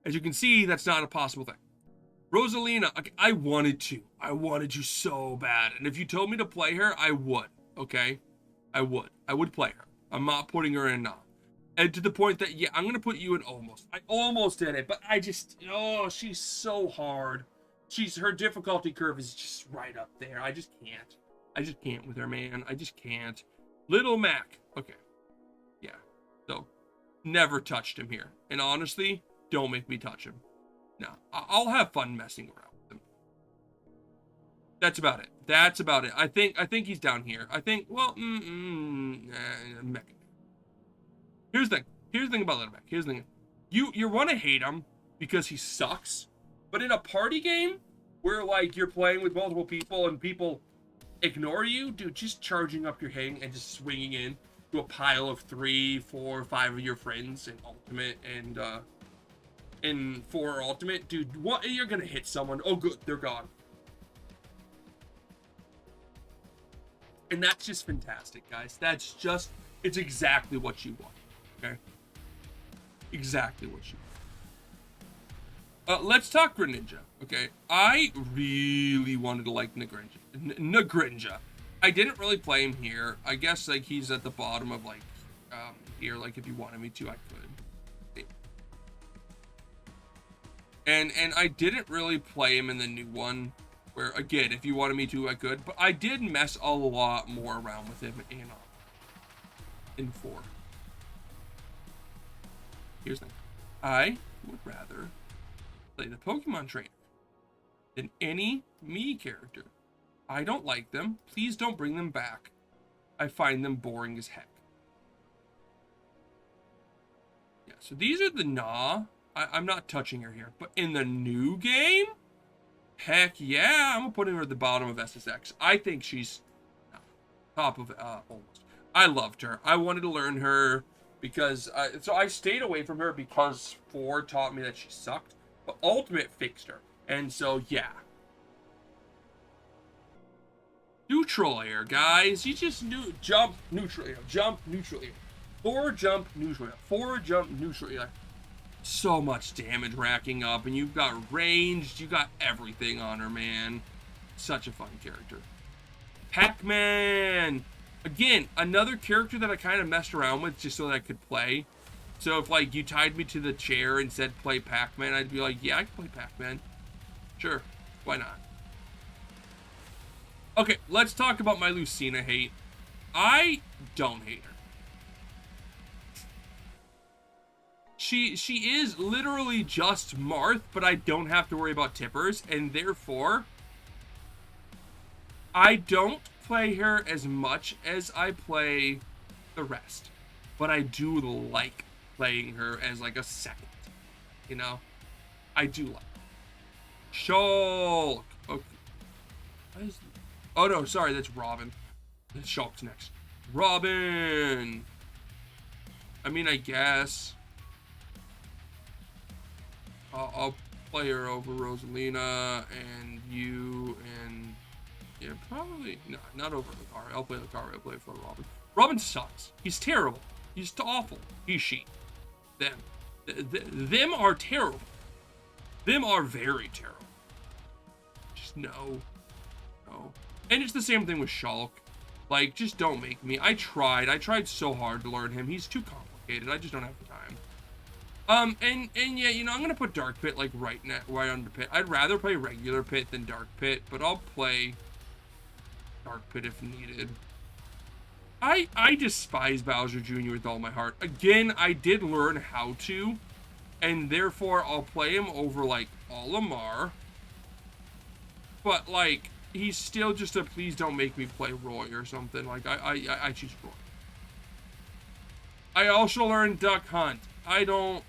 As you can see, that's not a possible thing. Rosalina, I wanted to so bad. And if you told me to play her, I would, okay? I would play her. I'm not putting her in now. And to the point that, yeah, I'm going to put you in almost. I almost did it, but I just, oh, she's so hard. Her difficulty curve is just right up there. I just can't with her, man. I just can't. Little Mac. Okay. Yeah. So, never touched him here. And honestly, don't make me touch him. No. I'll have fun messing around with him. That's about it. I think he's down here. I think, well, Mech. Here's the thing about Little Mac. Here's the thing. You want to hate him because he sucks, but in a party game where like you're playing with multiple people and people ignore you, dude, just charging up your hang and just swinging in to a pile of 3, 4, 5 of your friends in Ultimate and in 4 Ultimate, dude, what you're gonna hit someone? Oh, good, they're gone. And that's just fantastic, guys. It's exactly what you want. Okay. Exactly what you want. Let's talk Greninja. Okay. I really wanted to like Greninja. I didn't really play him here. I guess like he's at the bottom of like here. Like if you wanted me to, I could. And I didn't really play him in the new one. Where again, if you wanted me to, I could. But I did mess a lot more around with him in 4. Here's the thing. I would rather play the Pokemon trainer than any Mii character. I don't like them. Please don't bring them back. I find them boring as heck. Yeah, so these are the Nah. I'm not touching her here. But in the new game, heck yeah, I'm going to put her at the bottom of SSX. I think she's top of almost. I loved her. I wanted to learn her. Because, so I stayed away from her because 4 taught me that she sucked. But Ultimate fixed her. And so, yeah. Neutral air, guys. You just jump, neutral air. Jump, neutral air. 4 jump, neutral air. 4 jump, neutral air. So much damage racking up. And you've got ranged. You got everything on her, man. Such a fun character. Pac-Man. Again, another character that I kind of messed around with just so that I could play. So if, like, you tied me to the chair and said play Pac-Man, I'd be like, yeah, I can play Pac-Man. Sure. Why not? Okay, let's talk about my Lucina hate. I don't hate her. She is literally just Marth, but I don't have to worry about tippers, and therefore, I don't play her as much as I play the rest, but I do like playing her as like a second, you know. I do like Shulk. Okay. Oh no, sorry, that's Robin. Shulk's next. Robin. I mean, I guess I'll play her over Rosalina and you and yeah, probably no, not over Lucario. I'll play Lucario. I'll play for Robin. Robin sucks. He's terrible. He's awful. She. Them. Them are terrible. Them are very terrible. Just no. And it's the same thing with Shulk. Like, just don't make me. I tried so hard to learn him. He's too complicated. I just don't have the time. And yeah, you know, I'm gonna put Dark Pit like right under Pit. I'd rather play regular Pit than Dark Pit, but I'll play Dark Pit if needed. I despise Bowser Jr. with all my heart. Again, I did learn how to, and therefore I'll play him over like Olimar. But like, he's still just a please don't make me play Roy or something. Like I choose Roy. I also learned Duck Hunt. I don't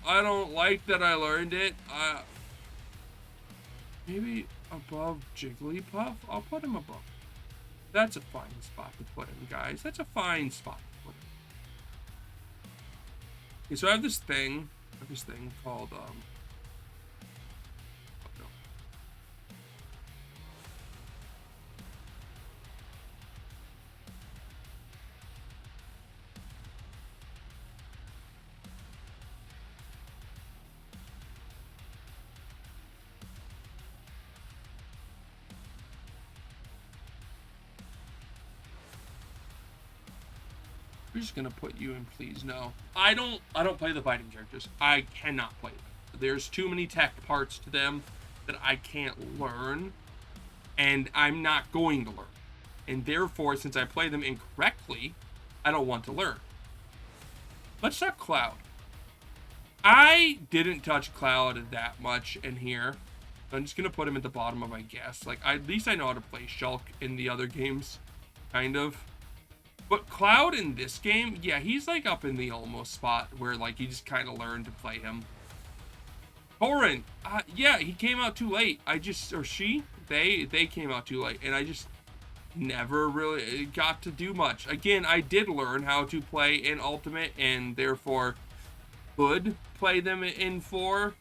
like that I learned it. Maybe above Jigglypuff? I'll put him above. That's a fine spot to put him, guys. That's a fine spot to put him. Okay, so I have this thing called we're just gonna put you in, please. No, I don't play the fighting characters. I cannot play them. There's too many tech parts to them that I can't learn, and I'm not going to learn. And therefore, since I play them incorrectly, I don't want to learn. Let's talk Cloud. I didn't touch Cloud that much in here. I'm just gonna put him at the bottom of my guess. Like, at least I know how to play Shulk in the other games, kind of. But Cloud in this game, yeah, he's like up in the almost spot where like you just kind of learn to play him. Corrin, yeah, he came out too late. They came out too late, and I just never really got to do much. Again, I did learn how to play in Ultimate, and therefore could play them in 4,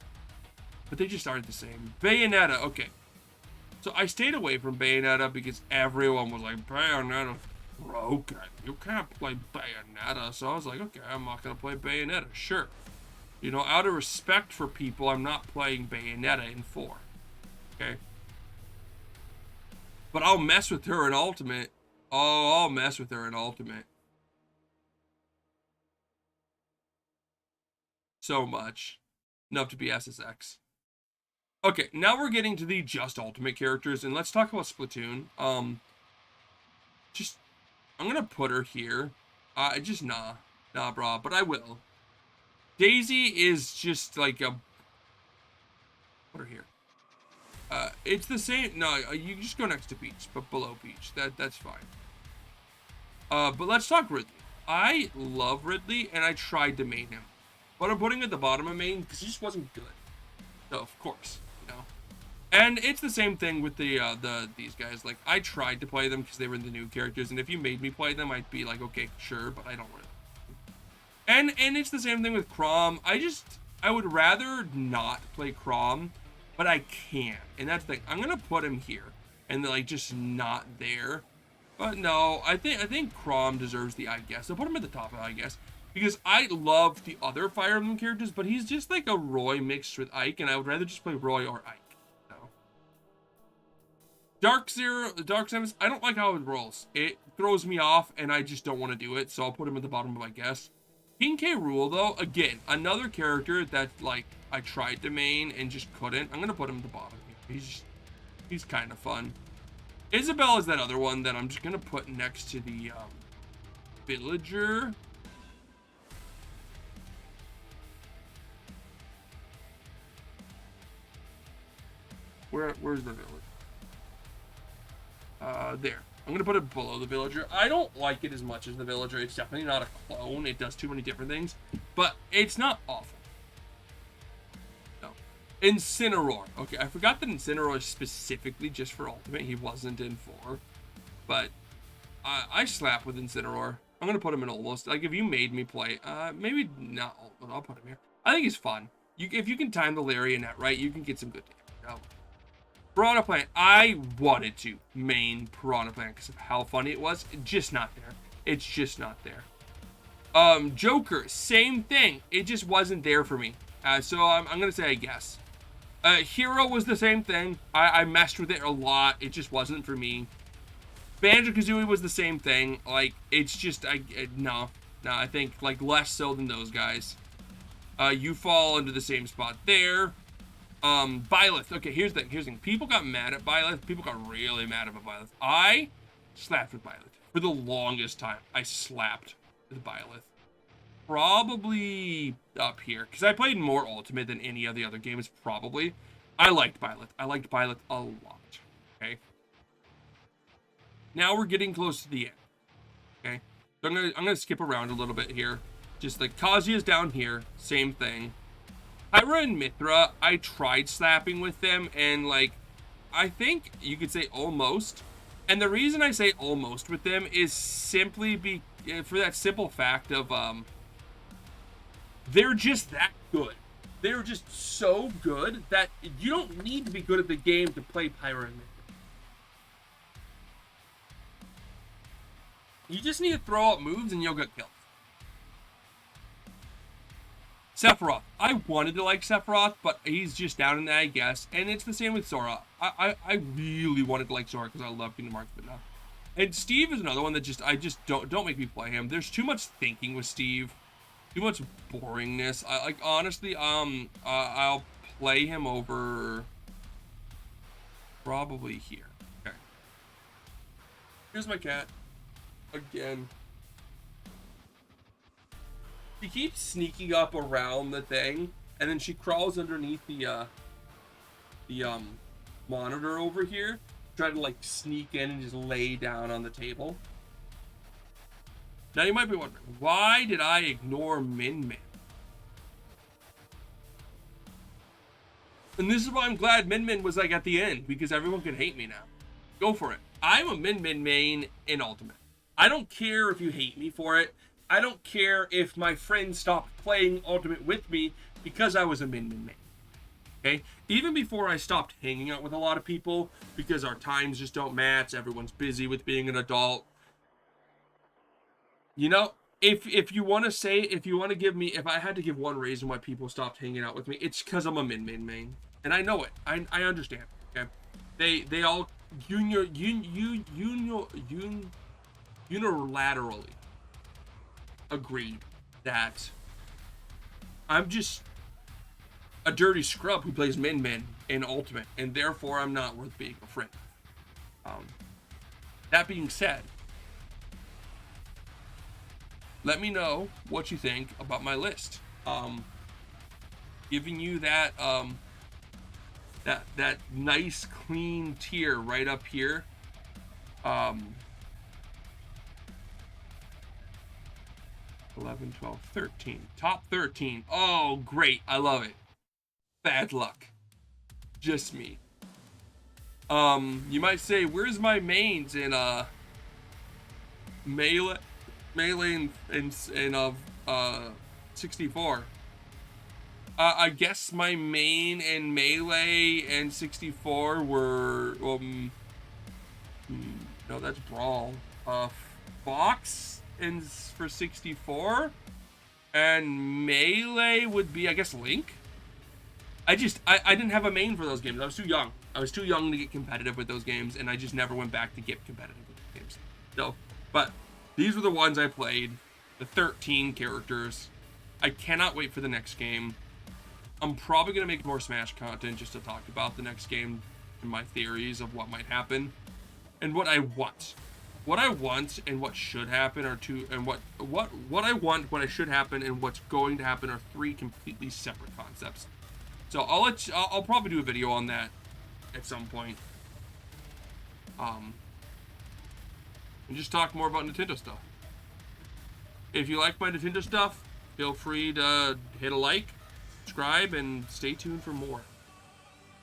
but they just aren't the same. Bayonetta, okay. So I stayed away from Bayonetta because everyone was like, Bayonetta broken. You can't play Bayonetta. So I was like, okay, I'm not gonna play Bayonetta. Sure. You know, out of respect for people, I'm not playing Bayonetta in 4. Okay. But I'll mess with her in Ultimate. Oh, I'll mess with her in Ultimate. So much. Enough to be SSX. Okay, now we're getting to the just Ultimate characters, and let's talk about Splatoon. I'm gonna put her here. Nah, bro, but I will. Daisy is just like a... Put her here. It's the same... No, you just go next to Peach, but below Peach. That's fine. But let's talk Ridley. I love Ridley, and I tried to main him. But I'm putting him at the bottom of main because he just wasn't good. So, of course, you know. And it's the same thing with these guys. Like, I tried to play them because they were the new characters, and if you made me play them, I'd be like, okay, sure, but I don't really. And it's the same thing with Chrom. I would rather not play Chrom, but I can. And that's the thing. I'm gonna put him here, and like just not there. But no, I think Chrom deserves the I guess. I'll put him at the top of I guess. Because I love the other Fire Emblem characters, but he's just like a Roy mixed with Ike, and I would rather just play Roy or Ike. Dark Samus, I don't like how it rolls. It throws me off, and I just don't want to do it, so I'll put him at the bottom of my guess. King K. Rool, though, again, another character that, like, I tried to main and just couldn't. I'm going to put him at the bottom. He's kind of fun. Isabelle is that other one that I'm just going to put next to the Villager. Where's the Villager? There. I'm going to put it below the Villager. I don't like it as much as the Villager. It's definitely not a clone. It does too many different things. But it's not awful. No. Incineroar. Okay, I forgot that Incineroar is specifically just for Ultimate. He wasn't in 4. But I slap with Incineroar. I'm gonna put him in almost. Like if you made me play, maybe not. I'll put him here. I think he's fun. If you can time the Larianet right, you can get some good damage. Piranha Plant. I wanted to main Piranha Plant because of how funny it was. It's just not there. It's just not there. Joker, same thing. It just wasn't there for me. So I'm gonna say I guess. Hero was the same thing. I messed with it a lot. It just wasn't for me. Banjo-Kazooie was the same thing. Like, it's just, no, I think, like, less so than those guys. You fall into the same spot there. Byleth. Okay, here's the thing. People got mad at Byleth. People got really mad about Byleth. I slapped with Byleth. For the longest time, I slapped with Byleth. Probably up here. Because I played more Ultimate than any of the other games, probably. I liked Byleth. I liked Byleth a lot. Okay? Now we're getting close to the end. Okay? So I'm gonna skip around a little bit here. Just like Kazuya's down here. Same thing. Pyra and Mythra, I tried slapping with them, and like, I think you could say almost. And the reason I say almost with them is simply for that simple fact of, they're just that good. They're just so good that you don't need to be good at the game to play Pyra and Mythra. You just need to throw out moves and you'll get killed. Sephiroth. I wanted to like Sephiroth, but he's just down in that, I guess. And it's the same with Sora. I really wanted to like Sora because I love Kingdom Hearts, but no. And Steve is another one that don't make me play him. There's too much thinking with Steve. Too much boringness. Honestly, I'll play him over probably here. Okay. Here's my cat. Again. She keeps sneaking up around the thing, and then she crawls underneath the monitor over here, trying to like sneak in and just lay down on the table. Now you might be wondering, why did I ignore Min Min? And this is why I'm glad Min Min was like at the end, because everyone could hate me now. Go for it. I'm a Min Min main in Ultimate. I don't care if you hate me for it. I don't care if my friends stopped playing Ultimate with me because I was a Min Min main. Okay? Even before I stopped hanging out with a lot of people because our times just don't match, everyone's busy with being an adult. You know, if you want to say, if you want to give me, if I had to give one reason why people stopped hanging out with me, it's because I'm a Min Min main. And I know it. I understand. Okay? They all unilaterally agreed that I'm just a dirty scrub who plays Min Min in Ultimate, and therefore I'm not worth being a friend. That being said, let me know what you think about my list. Giving you that that nice clean tier right up here. 11, 12, 13. Top 13. Oh, great. I love it. Bad luck. Just me. You might say, where's my mains in Melee and 64? I guess my main in Melee and 64 were no, that's Brawl. Fox and for 64, and Melee would be, I guess, Link. I didn't have a main for those games. I was too young. I was too young to get competitive with those games, and I just never went back to get competitive with those games. So, but these were the ones I played. The 13 characters. I cannot wait for the next game. I'm probably going to make more Smash content just to talk about the next game and my theories of what might happen and what I want. What I want and what should happen are two, and what I want, what I should happen, and what's going to happen are three completely separate concepts. So I'll probably do a video on that at some point. And just talk more about Nintendo stuff. If you like my Nintendo stuff, feel free to hit a like, subscribe, and stay tuned for more.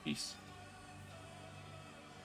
Peace.